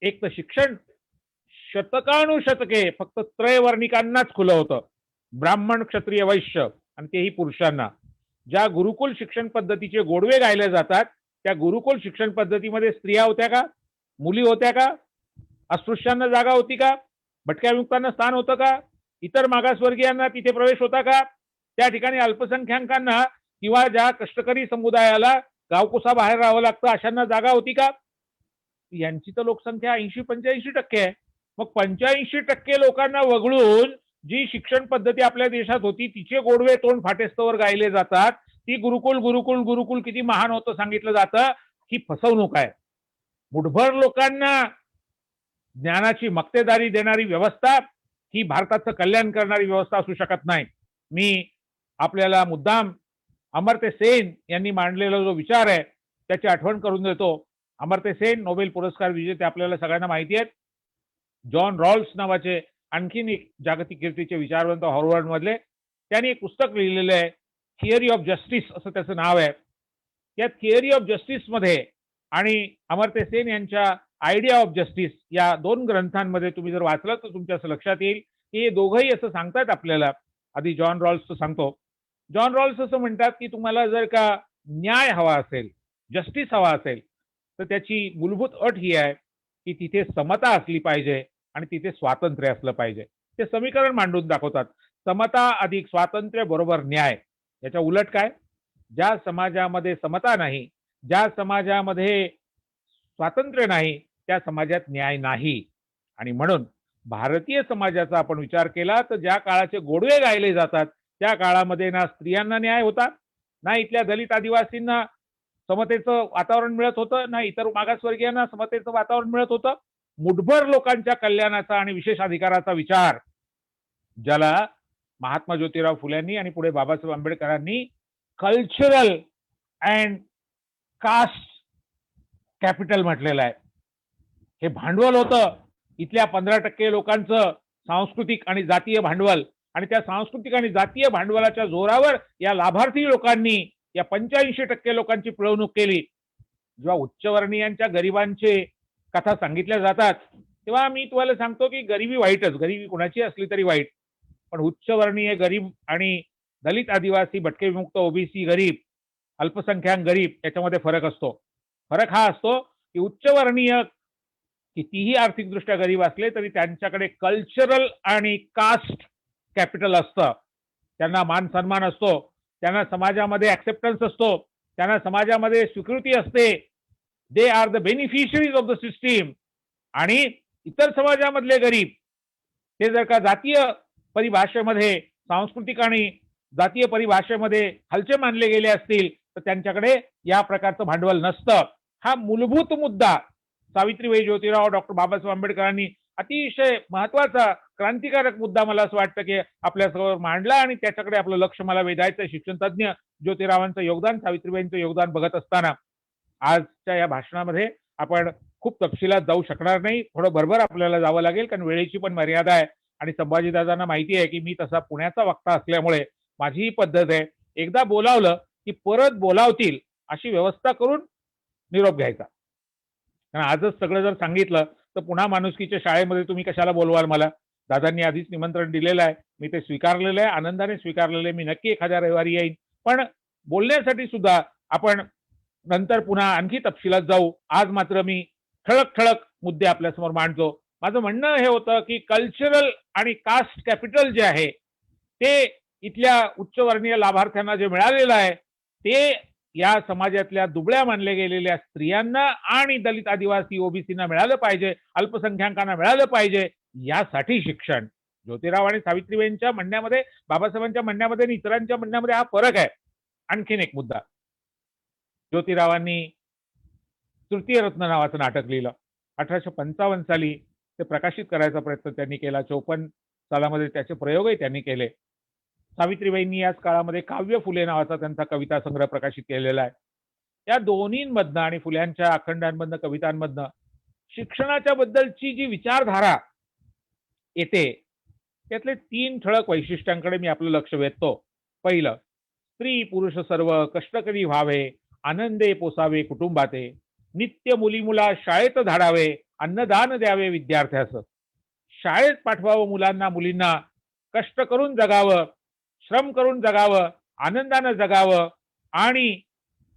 एक तर शिक्षण शतकानुशतके फक्त त्रयवर्णिकांनाच खुलं होतं, ब्राह्मण क्षत्रिय वैश्य, आणि तेही पुरुषांना. ज्या गुरुकुल शिक्षण पद्धतीचे गोडवे गायले जातात त्या गुरुकुल शिक्षण पद्धतीमध्ये स्त्रिया होत्या का, मुली होत्या का, अस्पृश्यांना जागा होती का, भटक्या विमुक्तांना स्थान होतं का, इतर मागासवर्गीयांना तिथे प्रवेश होता का, त्या ठिकाणी अल्पसंख्याकांना किंवा ज्या कष्टकरी समुदायाला गावकुसा बाहेर राहावं लागतं अशांना जागा होती का? यांची तर लोकसंख्या 80-85% आहे. मग 85% लोकांना वगळून जी शिक्षण पद्धती आपल्या देशात होती तिचे गोडवे तोंड फाटेस्तवर गायले जातात. ती गुरुकुल गुरुकुल गुरुकुल किती महान होतं सांगितलं जातं. ही फसवणूक आहे. मुठभर लोकांना ज्ञानाची मक्तेदारी देणारी व्यवस्था ही भारताचं कल्याण करणारी व्यवस्था असू शकत नाही. मी आपल्याला मुद्दाम अमर्त्य सेन यांनी मांडलेला जो विचार आहे त्याची आठवण करून देतो. अमर्त्य सेन नोबेल पुरस्कार विजेते आपल्याला सगळ्यांना माहिती आहेत. जॉन रॉल्स नावाचे आणखीन एक जागतिक कीर्तीचे विचारवंत हार्वर्ड मधले, त्यांनी एक पुस्तक लिहिलेलं आहे, थिअरी ऑफ जस्टिस असं त्याचं नाव आहे. या थिअरी ऑफ जस्टिस मध्ये आणि अमर्त्य सेन यांच्या आयडिया ऑफ जस्टिस या दोन ग्रंथांमध्ये तुम्ही जर वाचलं तर तुमच्या असं लक्षात येईल की हे दोघंही असं सांगतात आपल्याला. आधी जॉन रॉल्सचं सांगतो. जॉन रॉल्स असं म्हणतात की तुम्हाला जर का न्याय हवा असेल, जस्टिस हवा असेल, तर त्याची मूलभूत अट ही आहे की तिथे समता असली पाहिजे आणि तिथे स्वातंत्र्य असलं पाहिजे. ते समीकरण मांडून दाखवतात. समता अधिक स्वातंत्र्य बरोबर न्याय. याच्या उलट काय? ज्या समाजामध्ये समता नाही, ज्या समाजामध्ये स्वातंत्र्य नाही, त्या समाजात न्याय नाही. आणि म्हणून भारतीय समाजाचा आपण विचार केला तर ज्या काळाचे गोडवे गायले जातात त्या काळामध्ये ना स्त्रियांना न्याय होता, ना इथल्या दलित आदिवासींना समतेचं वातावरण मिळत होतं, ना इतर मागासवर्गीयांना समतेचं वातावरण मिळत होतं. मुठभर लोकांच्या कल्याणाचा आणि विशेष अधिकाराचा विचार, ज्याला महात्मा ज्योतिराव फुल्यांनी आणि पुढे बाबासाहेब आंबेडकरांनी कल्चरल अँड कास्ट कॅपिटल म्हटलेलं आहे. हे भांडवल होतं इथल्या 15% लोकांचं सांस्कृतिक आणि जातीय भांडवल, आणि त्या सांस्कृतिक आणि जातीय भांडवलाच्या जोरावर या लाभार्थी लोकांनी या 85% लोकांची पिळवणूक केली. जेव्हा उच्चवर्णीयांच्या गरिबांचे कथा सांगितल्या जातात तेव्हा मी तुम्हाला सांगतो की गरिबी वाईटच, गरिबी कोणाची असली तरी वाईट, पण उच्चवर्णीय गरीब आणि दलित आदिवासी भटके विमुक्त ओबीसी गरीब अल्पसंख्याक गरीब याच्यामध्ये फरक असतो. फरक हा असतो की उच्चवर्णीय कितीही आर्थिकदृष्ट्या गरीब असले तरी त्यांच्याकडे कल्चरल आणि कास्ट कॅपिटल असतं. त्यांना मान सन्मान असतो, त्यांना समाजामध्ये ऍक्सेप्टन्स असतो, त्यांना समाजामध्ये स्वीकृती असते. They are the beneficiaries of the system. आणि इतर समाजामधले गरीब ते जर का जातीय परिभाषेमध्ये, सांस्कृतिक आणि जातीय परिभाषेमध्ये हलचे मानले गेले असतील तर त्यांच्याकडे या प्रकारचं भांडवल नसतं. हा मूलभूत मुद्दा सावित्रीबाई ज्योतिराव डॉक्टर बाबासाहेब आंबेडकरांनी अतिशय महत्वाचा क्रांतिकारक मुद्दा मला असं वाटतं की आपल्यासमोर मांडला, आणि त्याच्याकडे आपलं लक्ष मला वेधायचं. शिक्षण तज्ज्ञ ज्योतिरावांचं योगदान, सावित्रीबाईंचं योगदान बघत असताना आजच्या या भाषणामध्ये आपण खूप तपशिलात जाऊ शकणार नाही. थोडं भरभर आपल्याला जावं लागेल कारण वेळेची पण मर्यादा आहे. आणि संभाजीदादांना माहिती आहे की मी तसा पुण्याचा वक्ता असल्यामुळे माझी ही पद्धत आहे, एकदा बोलावलं की परत बोलावतील अशी व्यवस्था करून निरोप घ्यायचा. कारण आजच सगळं जर सांगितलं तर पुन्हा माणुसकीच्या शाळेमध्ये तुम्ही कशाला बोलवाल मला. दादांनी आधीच निमंत्रण दिलेलं आहे, मी ते स्वीकारलेलं आहे, आनंदाने स्वीकारलेलं आहे. मी नक्की एखाद्या रविवारी येईन, पण बोलण्यासाठी सुद्धा आपण नंतर पुन्हा आणखी तपशिलात जाऊ. आज मात्र मी ठळक ठळक मुद्दे आपल्यासमोर मांडतो. माझं म्हणणं हे होतं की कल्चरल आणि कास्ट कॅपिटल जे आहे ते इथल्या उच्चवर्णीय लाभार्थ्यांना जे मिळालेलं आहे ते या समाजातल्या दुबळ्या मानल्या गेलेल्या स्त्रियांना आणि दलित आदिवासी ओबीसीना मिळालं पाहिजे, अल्पसंख्याकांना मिळालं पाहिजे. यासाठी शिक्षण. ज्योतिराव आणि सावित्रीबाईंच्या म्हणण्यामध्ये, बाबासाहेबांच्या म्हणण्यामध्ये आणि इतरांच्या म्हणण्यामध्ये हा फरक आहे. आणखीन एक मुद्दा, ज्योतिरावांनी तृतीय रत्न नावाचं नाटक लिहिलं. 1855 साली ते प्रकाशित करायचा प्रयत्न त्यांनी केला. 54 सालामध्ये त्याचे प्रयोगही त्यांनी केले. सावित्रीबाईंनी याच काळामध्ये काव्य फुले नावाचा त्यांचा कविता संग्रह प्रकाशित केलेला आहे. या दोन्हींमधनं आणि फुल्यांच्या अखंडांमधनं, कवितांमधनं शिक्षणाच्या बद्दलची जी विचारधारा येते त्यातले 3 ठळक वैशिष्ट्यांकडे मी आपलं लक्ष वेधतो. पहिलं, स्त्री पुरुष सर्व कष्टकरी व्हावे, आनंदे पोसावे कुटुंबाते, नित्य मुली मुला शाळेत धाडावे, अन्नदान द्यावे विद्यार्थ्यास. शाळेत पाठवावं मुलांना मुलींना, कष्ट करून जगावं, श्रम करून जगावं, आनंदानं जगावं आणि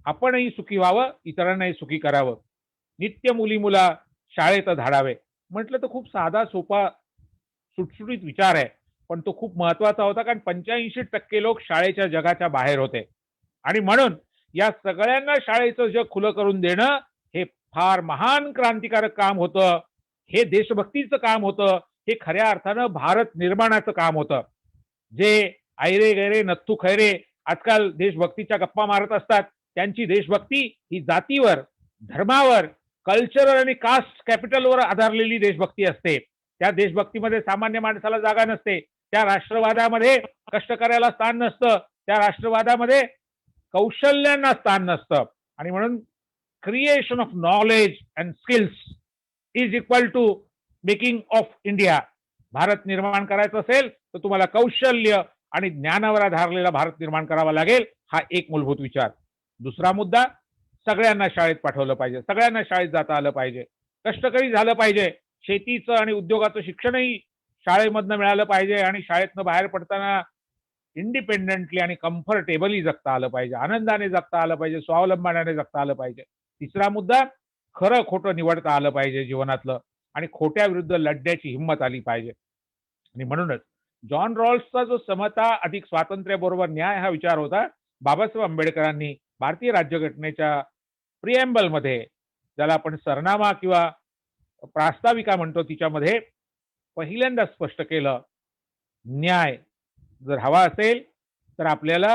आपणही सुखी व्हावं, इतरांनाही सुखी करावं. नित्य मुली मुला शाळेत धाडावे. म्हटलं तर खूप साधा सोपा सुटसुटीत विचार आहे, पण तो खूप महत्वाचा होता, कारण 85% लोक शाळेच्या जगाच्या बाहेर होते. आणि म्हणून या सगळ्यांना शाळेचं जग खुलं करून देणं हे फार महान क्रांतिकारक काम होतं. हे देशभक्तीचं काम होतं. हे खऱ्या अर्थानं भारत निर्माणाचं काम होतं. जे ऐरे गैरे नथू खैरे आजकाल देशभक्तीच्या गप्पा मारत असतात, त्यांची देशभक्ती ही जातीवर, धर्मावर, कल्चरल आणि कास्ट कॅपिटलवर आधारलेली देशभक्ती असते. त्या देशभक्तीमध्ये सामान्य माणसाला जागा नसते. त्या राष्ट्रवादामध्ये कष्टकऱ्याला स्थान नसतं. त्या राष्ट्रवादामध्ये कौशल्यांना स्थान नसतं. आणि म्हणून creation of knowledge and skills is equal to making of India. Bharat निर्माण करायचं असेल तर तुम्हाला कौशल्य आणि ज्ञानावर आधारलेला भारत निर्माण करावा लागेल. हा एक मूलभूत विचार. दुसरा मुद्दा, सगळ्यांना शाळेत पाठवलं पाहिजे, सगळ्यांना शाळेत जाता आलं पाहिजे, कष्टकरी झालं पाहिजे, शेतीचं आणि उद्योगाचं शिक्षणही शाळेमधनं मिळालं पाहिजे आणि शाळेतनं बाहेर पडताना इंडिपेंडेंटली आणि कम्फर्टेबली जगता आलं पाहिजे, आनंदाने जगता आलं पाहिजे, स्वावलंबनाने जगता आलं पाहिजे. तिसरा मुद्दा, खरं खोटं निवडता आलं पाहिजे जीवनातलं आणि खोट्या विरुद्ध लढण्याची हिंमत आली पाहिजे. आणि म्हणूनच जॉन रॉल्सचा जो समता अधिक स्वातंत्र्याबरोबर न्याय हा विचार होता, बाबासाहेब आंबेडकरांनी भारतीय राज्यघटनेच्या प्रिएम्बलमध्ये, ज्याला आपण सरनामा किंवा प्रास्ताविका म्हणतो, तिच्यामध्ये पहिल्यांदा स्पष्ट केलं, न्याय जर हवा असेल तर आपल्याला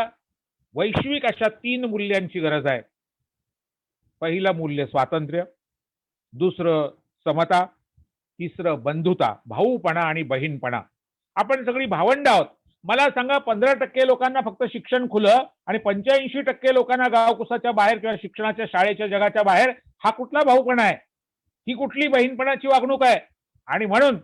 वैश्विक अशा 3 मूल्यांची गरज आहे. पहिलं मूल्य स्वातंत्र्य, दुसरं समता, तिसरं बंधुता, भाऊपणा आणि बहीणपणा. आपण सगळी भावंड आहोत. मला सांगा, 15% लोकांना फक्त शिक्षण खुलं आणि 85% लोकांना गावकुसाच्या बाहेर किंवा शिक्षणाच्या शाळेच्या जगाच्या बाहेर, हा कुठला भाऊपणा आहे? ही कुठली बहीणपणाची वागणूक आहे? आणि म्हणून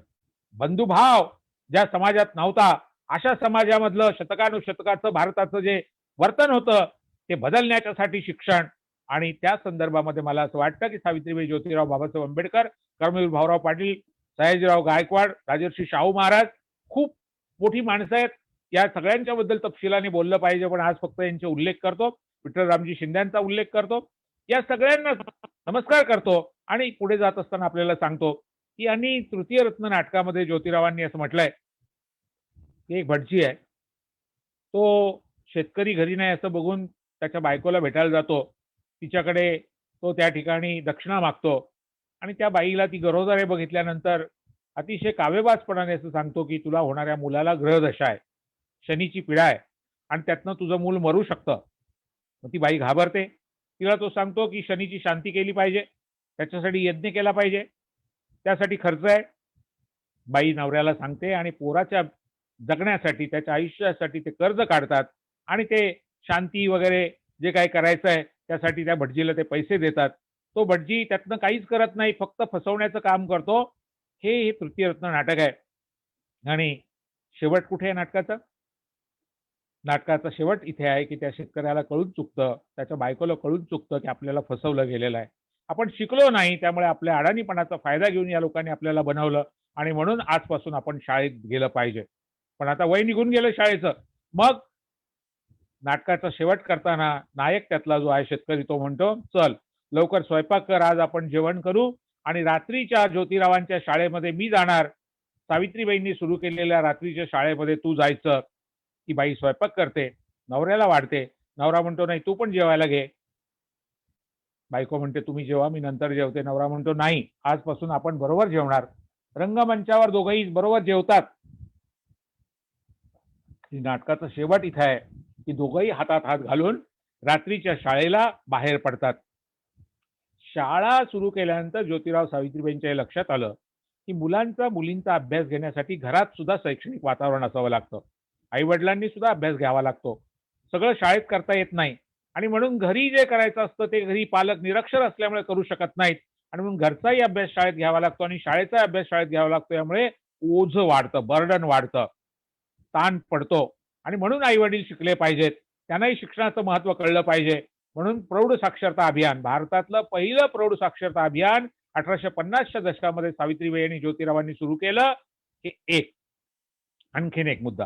बंधुभाव ज्या समाजात नव्हता, अशा समाजामधलं शतकानुशतकाचं भारताचं जे वर्तन होतं ते बदलण्याच्यासाठी शिक्षण. आणि त्या संदर्भामध्ये मला असं वाटतं की सावित्रीबाई ज्योतिराव बाबासाहेब आंबेडकर, कर्मवीर भाऊराव पाटील, सयाजीराव गायकवाड, राजर्षी शाहू महाराज खूप मोठी माणसं आहेत. या सगळ्यांच्या बद्दल तपशिलाने बोललं पाहिजे, पण आज फक्त यांचे उल्लेख करतो. विठ्ठलरामजी शिंद्यांचा उल्लेख करतो. या सगळ्यांना नमस्कार करतो आणि पुढे जात असताना आपल्याला सांगतो की यांनी तृतीय रत्न नाटकामध्ये ज्योतिरावांनी असं म्हटलंय की एक भटजी आहे, तो शेतकरी घरी नाही असं बघून त्याच्या बायकोला भेटायला जातो. तिच्याकडे तो त्या ठिकाणी दक्षिणा मागतो आणि त्या बाईला ती गरोदर आहे बघितल्यानंतर अतिशय कावेबाजपणाने असं सांगतो की तुला होणाऱ्या मुलाला ग्रहदशा आहे, शनीची पीडा आहे आणि त्यातनं तुझं मूल मरू शकतं. मग ती बाई घाबरते. तिला तो सांगतो की शनीची शांती केली पाहिजे, त्याच्यासाठी यज्ञ केला पाहिजे, त्यासाठी खर्च आहे. बाई नवऱ्याला सांगते आणि पोराच्या जगण्यासाठी, त्याच्या आयुष्यासाठी ते कर्ज काढतात आणि ते शांती वगैरे जे काही करायचं आहे त्यासाठी त्या भटजीला ते पैसे देतात. तो भटजी त्यातनं काहीच करत नाही, फक्त फसवण्याचं काम करतो. हे तृतीय रत्न नाटक आहे. आणि शेवट कुठे आहे नाटकाचा? नाटकाचा शेवट इथे आहे की त्या शेतकऱ्याला कळून चुकतं, त्याच्या बायकोला कळून चुकतं की आपल्याला फसवलं गेलेलं आहे. आपण शिकलो नाही, त्यामुळे आपल्या अडाणीपणाचा फायदा घेऊन या लोकांनी आपल्याला बनवलं आणि म्हणून आजपासून आपण शाळेत गेलं पाहिजे. पण आता वय निघून गेलं शाळेचं. मग नाटकाचा शेवट करताना नायक त्यातला जो आहे शेतकरी, तो म्हणतो, चल लवकर स्वयंपाक कर, आज आपण जेवण करू आणि रात्रीच्या ज्योतिरावांच्या शाळेमध्ये मी जाणार, सावित्रीबाईंनी सुरू केलेल्या रात्रीच्या शाळेमध्ये तू जायचं. ती बाई स्वयंपाक करते, नवऱ्याला वाढते. नवरा म्हणतो, नाही तू पण जेवायला घे. बायको म्हणते, तुम्ही जेवा, मी नंतर जेवते. नवरा म्हणतो, नाही, आजपासून आपण बरोबर जेवणार. रंगमंचावर दोघंही बरोबर जेवतात. नाटकाचा शेवट इथे आहे की दोघंही हातात हात घालून रात्रीच्या शाळेला बाहेर पडतात. शाळा सुरू केल्यानंतर ज्योतिराव सावित्रीबाईंच्या हे लक्षात आलं की मुलांचा मुलींचा अभ्यास घेण्यासाठी घरात सुद्धा शैक्षणिक वातावरण असावं लागतं. आई वडिलांनी सुद्धा अभ्यास घ्यावा लागतो. सगळं शाळेत करता येत नाही आणि म्हणून घरी जे करायचं असतं ते घरी पालक निरक्षर असल्यामुळे करू शकत नाहीत आणि म्हणून घरचाही अभ्यास शाळेत घ्यावा लागतो आणि शाळेचा अभ्यास शाळेत घ्यावा लागतो. यामुळे ओझं वाढतं, बर्डन वाढतं, ताण पडतो आणि म्हणून आई वडील शिकले पाहिजेत, त्यांनाही शिक्षणाचं महत्त्व कळलं पाहिजे. म्हणून प्रौढ साक्षरता अभियान, भारतातलं पहिलं प्रौढ साक्षरता अभियान 1850च्या दशकामध्ये सावित्रीबाई आणि ज्योतिरावांनी सुरू केलं. हे आणखीन एक मुद्दा,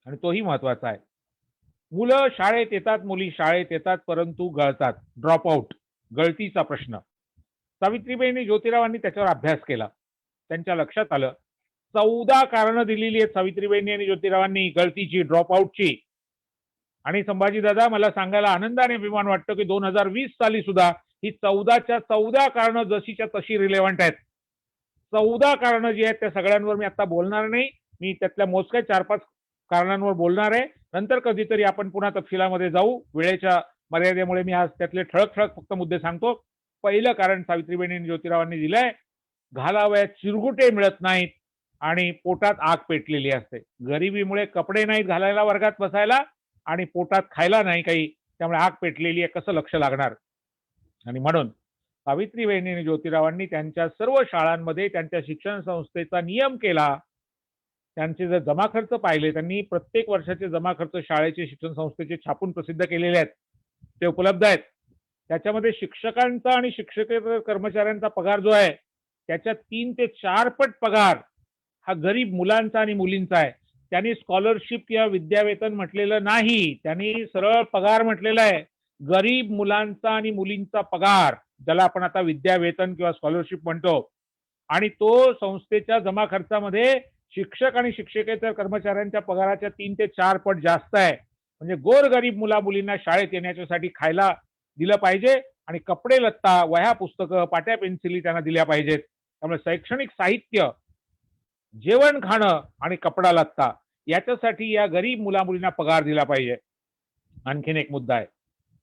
आणि तोही महत्वाचा आहे. मुलं शाळेत येतात, मुली शाळेत येतात, परंतु गळतात, ड्रॉप आउट, गळतीचा प्रश्न. सावित्रीबाई आणि ज्योतिरावांनी त्याच्यावर अभ्यास केला. त्यांच्या लक्षात आलं 14 कारणं दिलेली आहेत सावित्रीबाईंनी आणि ज्योतिरावांनी गळतीची, ड्रॉप आउटची. आणि संभाजी दादा, मला सांगायला आनंद आणि अभिमान वाटतो की 2020 साली सुद्धा ही 14च्या 14 कारणं जशीच्या तशी रिलेव्हंट आहेत. 14 कारणं जी आहेत त्या सगळ्यांवर मी आता बोलणार नाही. मी त्यातल्या मोजक्या 4-5 कारणांवर बोलणार आहे. नंतर कधीतरी आपण पुन्हा तपशिलामध्ये जाऊ. वेळेच्या मर्यादेमुळे मी आज त्यातले ठळक ठळक फक्त मुद्दे सांगतो. पहिलं कारण सावित्रीबाई आणि ज्योतिरावांनी दिलंय, घालावयात चिरगुटे मिळत नाहीत आणि पोटात आग पेटलेली असते. गरिबीमुळे कपडे नाहीत घालायला वर्गात बसायला आणि पोटात खायला नाही काही, त्यामुळे आग पेटलेली आहे, कसं लक्ष लागणार. आणि म्हणून सावित्रीबाईंनी आणि ज्योतिरावांनी त्यांच्या सर्व शाळांमध्ये त्यांच्या शिक्षण संस्थेचा नियम केला. त्यांचे जर जमा खर्च पाहिले, त्यांनी प्रत्येक वर्षाचे जमा खर्च शाळेचे शिक्षण संस्थेचे छापून प्रसिद्ध केलेले आहेत, ते उपलब्ध आहेत. त्याच्यामध्ये शिक्षकांचा आणि शिक्षकेतर कर्मचाऱ्यांचा पगार जो आहे त्याच्या 3 ते 4 पट पगार हा गरीब मुलांचा आणि मुलींचा आहे. त्यांनी स्कॉलरशिप किंवा विद्यावेतन म्हटलेलं नाही, त्यांनी सरळ पगार म्हटलेला आहे. गरीब मुलांचा आणि मुलींचा पगार, ज्याला आपण आता विद्यावेतन किंवा स्कॉलरशिप म्हणतो. आणि तो संस्थेच्या जमा खर्चामध्ये शिक्षक आणि शिक्षकेतर कर्मचाऱ्यांच्या पगाराच्या 3 ते 4 पट जास्त आहे. म्हणजे गोरगरीब मुला मुलींना शाळेत येण्याच्यासाठी खायला दिलं पाहिजे आणि कपडे लत्ता, वह्या पुस्तकं, पाट्या पेन्सिली त्यांना दिल्या पाहिजेत. त्यामुळे शैक्षणिक साहित्य, जेवण खाणं आणि कपडा लत्ता याच्यासाठी या गरीब मुला मुलींना पगार दिला पाहिजे. आणखीन एक मुद्दा आहे,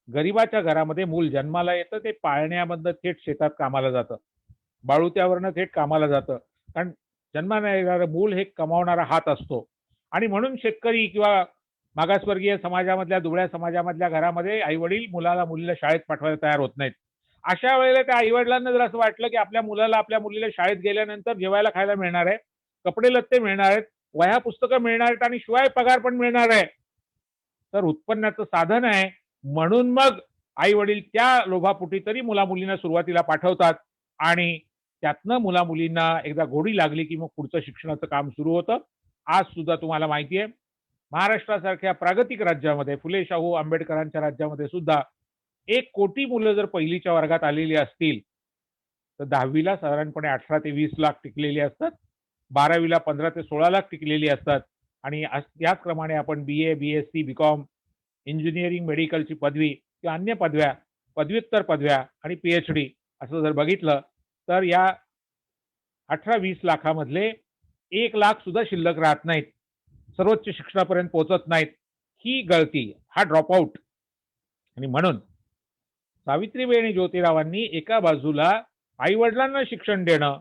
गरीबाच्या घरामध्ये मूल जन्माला येतं, ते पाळण्यामधनं थेट शेतात कामाला जातं, बाळुत्यावरनं थेट कामाला जातं. कारण जन्माला येणारं मूल हे कमावणारा हात असतो. आणि म्हणून शेतकरी किंवा मागासवर्गीय समाजामधल्या, दुबळ्या समाजामधल्या घरामध्ये आई वडील मुलीला शाळेत पाठवायला तयार होत नाहीत. अशा वेळेला त्या आई वडिलांना जर असं वाटलं की आपल्या मुलाला, आपल्या मुलीला शाळेत गेल्यानंतर जेवायला खायला मिळणार आहे, कपडे लत्ते मिळणार आहेत, वह्या पुस्तकं मिळणार आहेत आणि शिवाय पगार पण मिळणार आहे, तर उत्पन्नाचं साधन आहे. म्हणून मग आई वडील त्या लोभापोटी तरी मुला मुलींना सुरुवातीला पाठवतात आणि त्यातनं मुला मुलींना एकदा गोडी लागली की मग पुढचं शिक्षणाचं काम सुरू होतं. आज सुद्धा तुम्हाला माहिती आहे, महाराष्ट्रासारख्या प्रागतिक राज्यामध्ये, फुले शाहू आंबेडकरांच्या राज्यामध्ये सुद्धा 1 कोटी मुलं जर पहिलीच्या वर्गात आलेली असतील तर 10वीला साधारणपणे 18 ते 20 लाख टिकलेली असतात, 12वीला 15 ते 16 लाख टिकलेली असतात. आणि याचप्रमाणे आपण BA, BSc, BCom, इंजिनिअरिंग, मेडिकलची पदवी किंवा अन्य पदव्या, पदव्युत्तर पदव्या आणि PhD असं जर बघितलं तर या 18-20 लाखामधले 1 लाख सुद्धा शिल्लक राहत नाहीत, सर्वोच्च शिक्षणापर्यंत पोहोचत नाहीत. ही गळती, हा ड्रॉपआउट. आणि म्हणून सावित्रीबाई आणि ज्योतिरावांनी एका बाजूला आई वडिलांना शिक्षण देणं,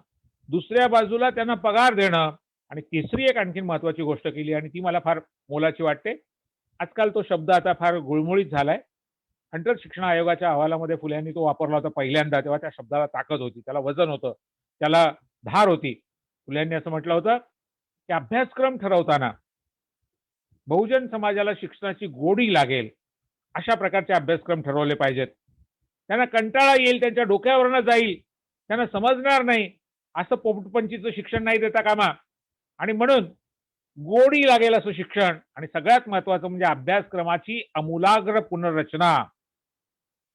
दुसऱ्या बाजूला त्यांना पगार देणं, आणि तिसरी एक आणखीन महत्वाची गोष्ट केली आणि ती मला फार मोलाची वाटते. आजकाल तो शब्द आता फार गुळमुळीत झालाय. हंटर शिक्षण आयोगाच्या अहवालामध्ये फुल्यांनी तो वापरला होता पहिल्यांदा, तेव्हा त्या शब्दाला ताकद होती, त्याला वजन होतं, त्याला धार होती. फुल्यांनी असं म्हटलं होतं की अभ्यासक्रम ठरवताना बहुजन समाजाला शिक्षणाची गोडी लागेल अशा प्रकारचे अभ्यासक्रम ठरवले पाहिजेत. त्यांना कंटाळा येईल, त्यांच्या डोक्यावरनं जाईल, त्यांना समजणार नाही असं पोटपंचीचं शिक्षण नाही देता कामा. आणि म्हणून गोडी लागेल असं शिक्षण, आणि सगळ्यात महत्वाचं म्हणजे अभ्यासक्रमाची आमूलाग्र पुनर्रचना.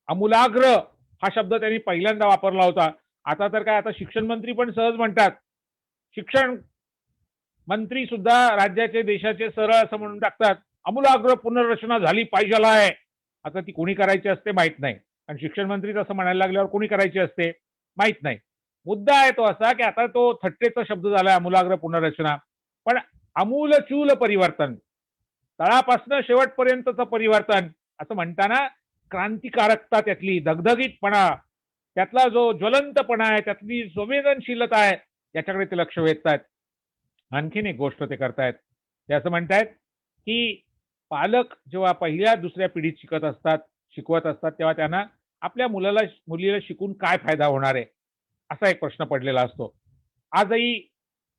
आमूलाग्र हा शब्द त्यांनी पहिल्यांदा वापरला होता. आता तर काय, आता शिक्षण मंत्री पण सहज म्हणतात, शिक्षण मंत्री सुद्धा राज्याचे, देशाचे सरळ असं म्हणून टाकतात, आमूलाग्र पुनर्रचना झाली पाहिजे आहे. आता ती कोणी करायची असते माहित नाही, आणि शिक्षण मंत्री असं म्हणायला लागल्यावर कोणी करायची असते माहित नाही. मुद्दा आहे तो असा की आता तो थट्टेचा शब्द झालाय आमूलाग्र पुनर्रचना, पण आमूलचूल परिवर्तन, तळापासून शेवटपर्यंतचं परिवर्तन असं म्हणताना क्रांतिकारकता, त्यातली दगदगीतपणा, त्यातला जो ज्वलंतपणा आहे, त्यातली संवेदनशीलता आहे, याच्याकडे ते लक्ष वेधतायत. आणखीन एक गोष्ट ते करतायत, ते असं म्हणतायत की पालक जेव्हा पहिल्या दुसऱ्या पिढीत शिकवत असतात तेव्हा त्यांना आपल्या मुलीला शिकून काय फायदा होणार आहे असा एक प्रश्न पडलेला असतो. आजही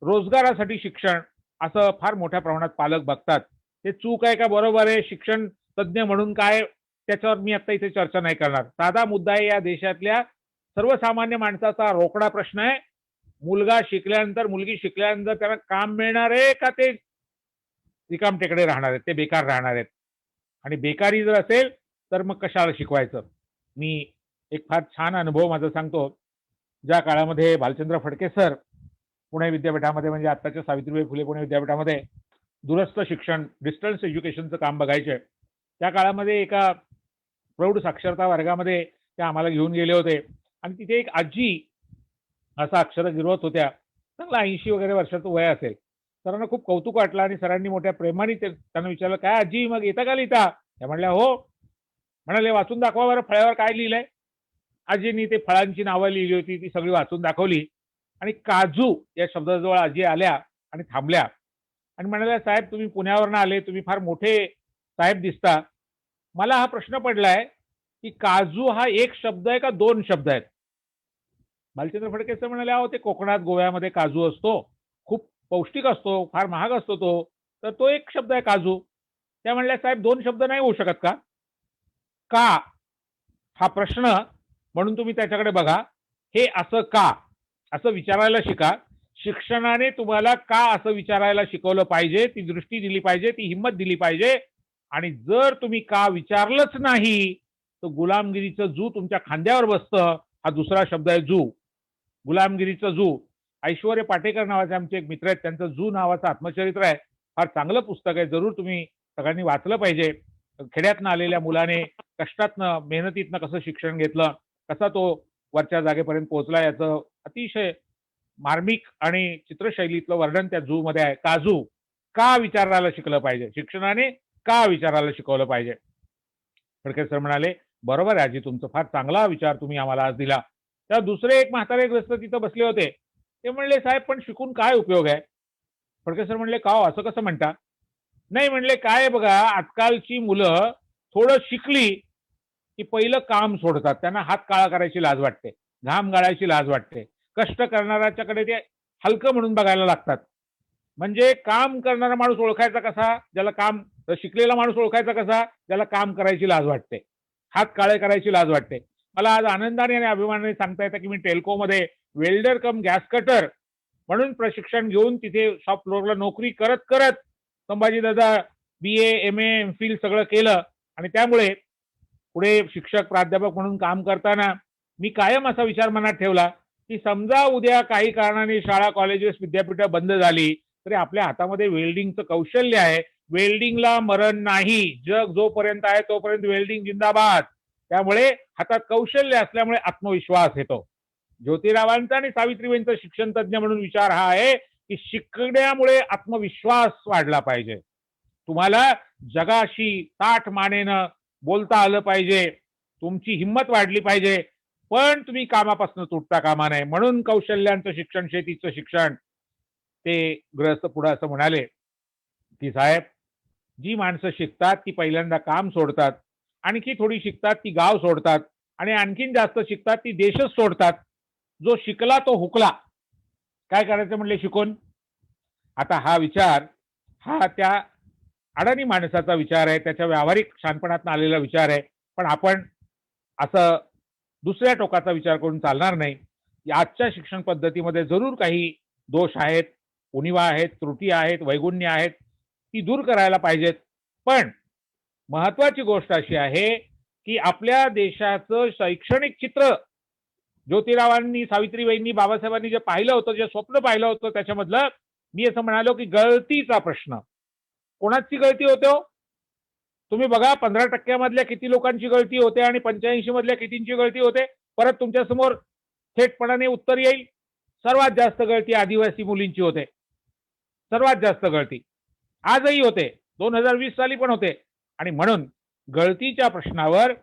रोजगारासाठी शिक्षण असं फार मोठ्या प्रमाणात पालक बघतात. ते चूक आहे का बरोबर आहे, शिक्षण तज्ज्ञ म्हणून काय, त्याच्यावर मी आता इथे चर्चा नाही करणार. साधा मुद्दा आहे, या देशातल्या सर्वसामान्य माणसाचा रोकडा प्रश्न आहे. मुलगा शिकल्यानंतर, मुलगी शिकल्यानंतर त्यांना काम मिळणार आहे का ते रिकाम टेकडे राहणार आहेत, ते बेकार राहणार आहेत. आणि बेकारी जर असेल तर मग कशाला शिकवायचं. मी एक फार छान अनुभव माझा सांगतो. ज्या काळामध्ये भालचंद्र फडके सर पुणे विद्यापीठामध्ये, म्हणजे आत्ताच्या सावित्रीबाई फुले पुणे विद्यापीठामध्ये दूरस्थ शिक्षण, डिस्टन्स एज्युकेशनचं काम बघायचे, त्या काळामध्ये एका प्रौढ साक्षरता वर्गामध्ये ते आम्हाला घेऊन गेले होते. आणि तिथे एक आजी असं अक्षरं गिरवत होत्या. चांगला 80 वगैरे वर्षाचं वय असेल. सरांना खूप कौतुक वाटलं आणि सरांनी मोठ्या प्रेमाने त्यांना विचारलं, काय आजी मग येता का लिहिता? त्या म्हणल्या हो. म्हणाले वाचून दाखवा बरं, फळ्यावर काय लिहिलंय. आजींनी ते फळांची नावं लिहिली होती, ती सगळी वाचून दाखवली. आणि काजू या शब्दाजवळ आजी आल्या आणि थांबल्या आणि म्हणाल्या, साहेब तुम्ही पुण्यावरनं आले, तुम्ही फार मोठे साहेब दिसता. मला हा प्रश्न पडलाय की काजू हा एक शब्द आहे का दोन शब्द आहेत? भालचंद्र फडके सर म्हणाले, अहो ते कोकणात गोव्यामध्ये काजू असतो, खूप पौष्टिक असतो, फार महाग असतो तो, तर तो एक शब्द आहे काजू. त्या म्हणल्या, साहेब दोन शब्द नाही होऊ शकत का? का हा प्रश्न म्हणून तुम्ही त्याच्याकडे बघा. हे असं का, असं विचारायला शिका. शिक्षणाने तुम्हाला का असं विचारायला शिकवलं पाहिजे, ती दृष्टी दिली पाहिजे, ती हिंमत दिली पाहिजे. आणि जर तुम्ही का विचारलंच नाही तर गुलामगिरीचं जू तुमच्या खांद्यावर बसतं. हा दुसरा शब्द आहे जू, गुलामगिरीचं जू. ऐश्वर्य पाटेकर नावाचे आमचे एक मित्र आहेत, त्यांचं जू नावाचं आत्मचरित्र आहे, फार चांगलं पुस्तक आहे, जरूर तुम्ही सगळ्यांनी वाचलं पाहिजे. खेड्यातनं आलेल्या मुलाने कष्टातनं, मेहनतीतनं कसं शिक्षण घेतलं, कसा तो वरच्या जागेपर्यंत पोहोचला, याचं अतिशय मार्मिक आणि चित्रशैलीतलं वर्णन त्या जू मध्ये आहे. काजू का विचारायला शिकलं पाहिजे, शिक्षणाने का विचारायला शिकवलं पाहिजे. फडके सर म्हणाले, बरोबर आहे आजी, तुमचा फार चांगला विचार तुम्ही आम्हाला आज दिला. त्या दुसरे एक म्हातारे ग्रस्त तिथं बसले होते. ते म्हणले, साहेब पण शिकून काय उपयोग आहे? फडके सर म्हणले, का हो असं कसं म्हणता? नाही म्हणले, काय आहे बघा, आजकालची मुलं थोडं शिकली की पहिलं काम सोडतात. त्यांना हात काळा करायची लाज वाटते, घाम गाळायची लाज वाटते. कष्ट करणाऱ्याच्याकडे ते हलकं म्हणून बघायला लागतात. म्हणजे काम करणारा माणूस ओळखायचा कसा, ज्याला काम, शिकलेला माणूस ओळखायचा कसा, ज्याला काम करायची लाज वाटते, हात काळे करायची लाज वाटते. मला आज आनंदाने आणि अभिमानाने सांगता येतं की मी टेल्कोमध्ये वेल्डर कम गॅस कटर म्हणून प्रशिक्षण घेऊन तिथे शॉप फ्लोअरला नोकरी करत करत संभाजीदादा BA MA MPhil सगळं केलं. आणि त्यामुळे पुढे शिक्षक प्राध्यापक म्हणून काम करताना मी कायम असा विचार मनात ठेवला की समजा उद्या काही कारणाने शाळा, कॉलेजेस, विद्यापीठं बंद झाली तरी आपल्या हातामध्ये वेल्डिंगचं कौशल्य आहे. वेल्डिंगला मरण नाही, जग जोपर्यंत आहे तोपर्यंत वेल्डिंग जिंदाबाद. त्यामुळे हातात कौशल्य असल्यामुळे आत्मविश्वास येतो. ज्योतिरावांचा आणि सावित्रीबाईंचा शिक्षण तज्ञ म्हणून विचार हा आहे की शिकण्यामुळे आत्मविश्वास वाढला पाहिजे. तुम्हाला जगाशी ताठ मानेनं बोलता आलं पाहिजे, तुमची हिंमत वाढली पाहिजे, पण तुम्ही कामापासून तुटता कामा नये. म्हणून कौशल्यांचं शिक्षण, शेतीचं शिक्षण. ते गृहस्थ पुढे असं म्हणाले की साहेब, जी माणसं शिकतात ती पहिल्यांदा काम सोडतात, आणखी थोडी शिकतात ती गाव सोडतात, आणि आणखीन जास्त शिकतात ती देशच सोडतात. जो शिकला तो हुकला. काय करायचं म्हणले शिकून? आता हा विचार हा त्या अडाणी माणसाचा विचार आहे, त्याच्या व्यावहारिक शानपणातून आलेला विचार आहे. पण आपण असं दुसऱ्या टोकाचा विचार करून चालणार नाही. आजच्या शिक्षण पद्धतीमध्ये जरूर काही दोष आहेत, उणिवा आहेत, त्रुटी आहेत, वैगुण्य आहेत, ती दूर करायला पाहिजेत. पण महत्वाची गोष्ट अशी आहे की आपल्या देशाचं शैक्षणिक चित्र ज्योतिरावांनी, सावित्रीबाईंनी, बाबासाहेबांनी जे पाहिलं होतं, जे स्वप्न पाहिलं होतं, त्याच्यामधलं मी असं म्हणालो की गळतीचा प्रश्न. कोणाची गळती होते हो? तुम्ही बघा, 15% मधल्या किती लोकांची गळती होते आणि 85 मधल्या कितींची गळती होते? परत तुमच्या समोर थेटपणाने उत्तर येईल. सर्वात जास्त गळती आदिवासी मुलींची होते, सर्वात जास्त गळती आजही होते, 2020 साली पण होते. आणि म्हणून गळतीच्या प्रश्नावर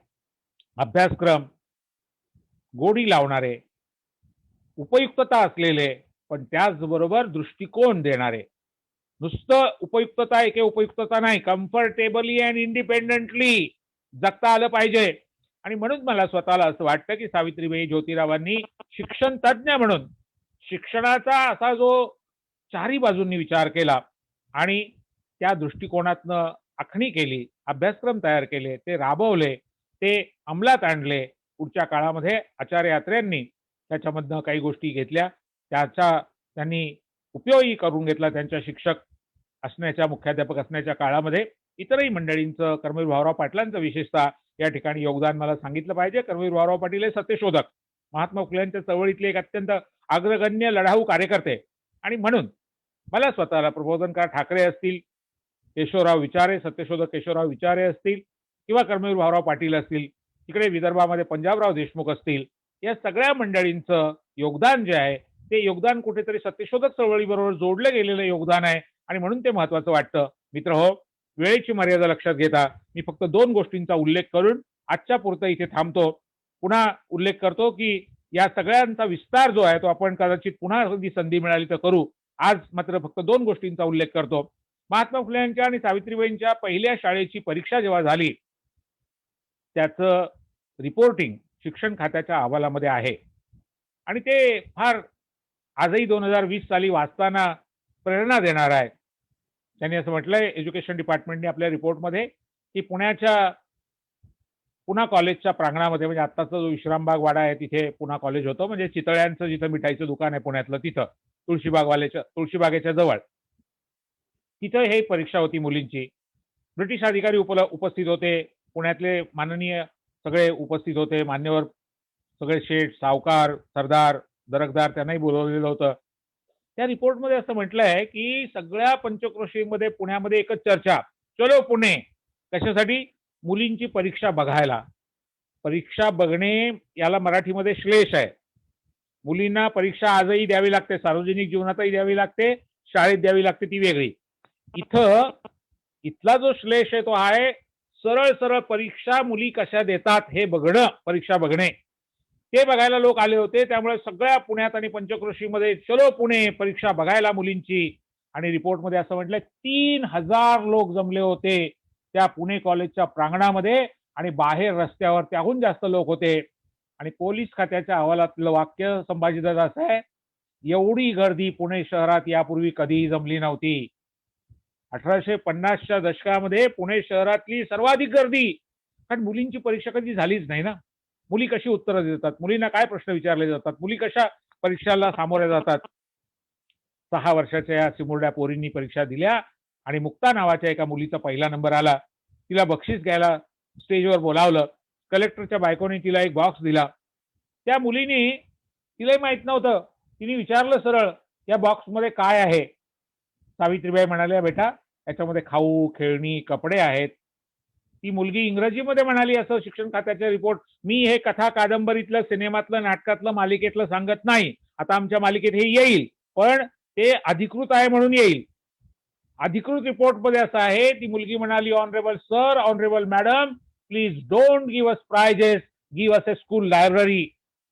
अभ्यासक्रम गोडी लावणारे, उपयुक्तता असलेले, पण त्याचबरोबर दृष्टिकोन देणारे. नुसतं उपयुक्तता एके उपयुक्तता नाही, कम्फर्टेबली अँड इंडिपेंडेंटली जगता आलं पाहिजे. आणि म्हणून मला स्वतःला असं वाटतं की सावित्रीबाई, ज्योतिरावांनी शिक्षण तज्ञ म्हणून शिक्षणाचा असा जो चारी बाजूंनी विचार केला आणि त्या दृष्टिकोनातनं आखणी केली, अभ्यासक्रम तयार केले, ते राबवले, ते अंमलात आणले. पुढच्या काळामध्ये आचार्य अत्र्यांनी त्याच्यामधनं काही गोष्टी घेतल्या, त्याचा त्यांनी उपयोगही करून घेतला. त्यांच्या शिक्षक असण्याच्या, मुख्याध्यापक असण्याच्या काळामध्ये इतरही मंडळींचं, कर्मवीर भाऊराव पाटलांचं विशेषतः या ठिकाणी योगदान मला सांगितलं पाहिजे. कर्मवीर भाऊराव पाटील हे सत्यशोधक, महात्मा फुलेंच्या चळवळीतले एक अत्यंत अग्रगण्य लढाऊ कार्यकर्ते, आणि म्हणून मला स्वतःला प्रबोधनकार ठाकरे असतील, केशवराव विचारे, सत्यशोधक केशवराव विचारे असतील, किंवा कर्मवीर भाऊराव पाटील असतील, तिकडे विदर्भामध्ये पंजाबराव देशमुख असतील, या सगळ्या मंडळींचं योगदान जे आहे ते योगदान कुठेतरी सत्यशोधक चळवळीबरोबर जोडलं गेलेलं योगदान आहे, आणि म्हणून ते महत्वाचं वाटतं. मित्र हो, वेळेची मर्यादा लक्षात घेता मी फक्त 2 गोष्टींचा उल्लेख करून आजच्या पुरतं इथे थांबतो. पुन्हा उल्लेख करतो की या सगळ्यांचा विस्तार जो आहे तो आपण कदाचित पुन्हा कधी संधी मिळाली तर करू. आज मात्र फक्त 2 गोष्टींचा उल्लेख करतो. महात्मा फुले यांच्या आणि सावित्रीबाईंच्या पहिल्या शाळेची परीक्षा जेव्हा झाली, त्याचं रिपोर्टिंग शिक्षण खात्याच्या अहवालामध्ये आहे, आणि ते फार आजही 2020 साली वाचताना प्रेरणा देणार आहे. त्यांनी असं म्हटलंय एज्युकेशन डिपार्टमेंटने आपल्या रिपोर्टमध्ये की पुणा कॉलेजच्या प्रांगणामध्ये, म्हणजे आत्ताचा जो विश्रामबाग वाडा आहे तिथे पुणा कॉलेज होतं, म्हणजे चितळ्यांचं जिथं मिठाईचं दुकान आहे पुण्यातलं तिथं, तुळशीबागेच्या जवळ, तिथं ही परीक्षा होती मुलींची. ब्रिटिश अधिकारी उपस्थित होते, पुण्यातले माननीय सगळे उपस्थित होते, मान्यवर सगळे शेठ, सावकार, सरदार, दरकदार, त्यांनाही बोलवलेलं होतं. त्या रिपोर्टमध्ये असं म्हटलंय की सगळ्या पंचक्रोशीमध्ये पुण्यामध्ये एकच चर्चा, चलो पुणे. कशासाठी? मुलींची परीक्षा बघायला. परीक्षा बघणे याला मराठीमध्ये श्लेष आहे. मुलींना परीक्षा आजही द्यावी लागते, सार्वजनिक जीवनातही द्यावी लागते, शाळेत द्यावी लागते, ती वेगळी. इथला जो श्लेष आहे तो आहे सरळ सरळ परीक्षा मुली कशा देतात हे बघणं, परीक्षा बघणे. ते बघायला लोक आले होते, त्यामुळे सगळ्या पुण्यात आणि पंचक्रोशीमध्ये चलो पुणे, परीक्षा बघायला मुलींची. आणि रिपोर्टमध्ये असं म्हटलंय 3000 लोक जमले होते त्या पुणे कॉलेजच्या प्रांगणामध्ये, आणि बाहेर रस्त्यावर त्याहून जास्त लोक होते. आणि पोलीस खात्याच्या अहवालातलं वाक्य संभाजीदादा असं आहे, एवढी गर्दी पुणे शहरात यापूर्वी कधीही जमली नव्हती. 1850च्या दशकामध्ये पुणे शहरातली सर्वाधिक गर्दी, कारण मुलींची परीक्षा कधी झालीच नाही ना. मुली कशी उत्तरं देतात, मुलींना काय प्रश्न विचारले जातात, मुली कशा परीक्षाला सामोऱ्या जातात. 6 वर्षाच्या या चिमुरड्या पोरींनी परीक्षा दिल्या, आणि मुक्ता नावाच्या एका मुलीचा पहिला नंबर आला. तिला बक्षीस घ्यायला स्टेजवर बोलावलं. कलेक्टरच्या बायकोने तिला एक बॉक्स दिला. त्या मुलीने, तिलाही माहित नव्हतं, तिने विचारलं सरळ, या बॉक्समध्ये काय आहे? सावित्रीबाई म्हणाल्या, बेटा याच्यामध्ये खाऊ, खेळणी, कपडे आहेत. ती मुलगी इंग्रजीमध्ये म्हणाली, असं शिक्षण खात्याचे रिपोर्ट. मी हे कथा कादंबरीतलं, सिनेमातलं, नाटकातलं, मालिकेतलं सांगत नाही. आता आमच्या मालिकेत हे येईल, पण ते अधिकृत आहे म्हणून येईल. अधिकृत रिपोर्टमध्ये असं आहे, ती मुलगी म्हणाली, honourable sir, honourable madam, please don't give us prizes, give us a school library.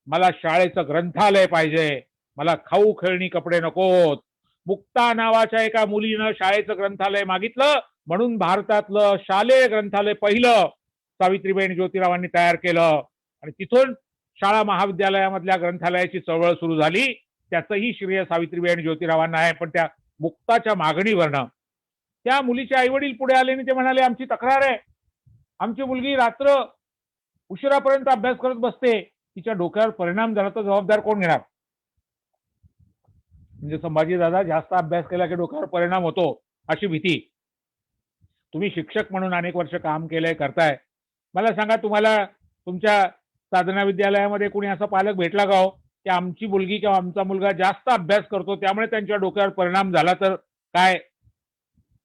मला शाळेचं ग्रंथालय पाहिजे, मला खाऊ, खेळणी, कपडे नकोत. मुक्ता नावाच्या एका मुलीनं शाळेचं ग्रंथालय मागितलं, म्हणून भारतातलं शालेय ग्रंथालय पहिलं सावित्रीबाई ज्योतिरावांनी तयार केलं, आणि तिथून शाळा महाविद्यालयामधल्या ग्रंथालयाची चळवळ सुरू झाली. त्याचंही श्रेय सावित्रीबाई आणि ज्योतिरावांना आहे, पण त्या मुक्ताच्या मागणीवरनं. त्या मुलीचे आईवडील पुढे आले आणि ते म्हणाले, आमची तक्रार आहे, आमची मुलगी रात्र उशिरापर्यंत अभ्यास करत बसते, तिच्या डोक्यावर परिणाम झाला तर जबाबदार कोण घेणार? म्हणजे संभाजीदादा, जास्त अभ्यास केला की डोक्यावर परिणाम होतो अशी भीती. तुम्ही शिक्षक म्हणून अनेक वर्ष काम केलंय, करताय, मला सांगा, तुम्हाला तुमच्या साधना विद्यालयामध्ये कुणी असा पालक भेटला का हो की आमची मुलगी किंवा आमचा मुलगा जास्त अभ्यास करतो त्यामुळे त्यांच्या डोक्यावर परिणाम झाला तर काय?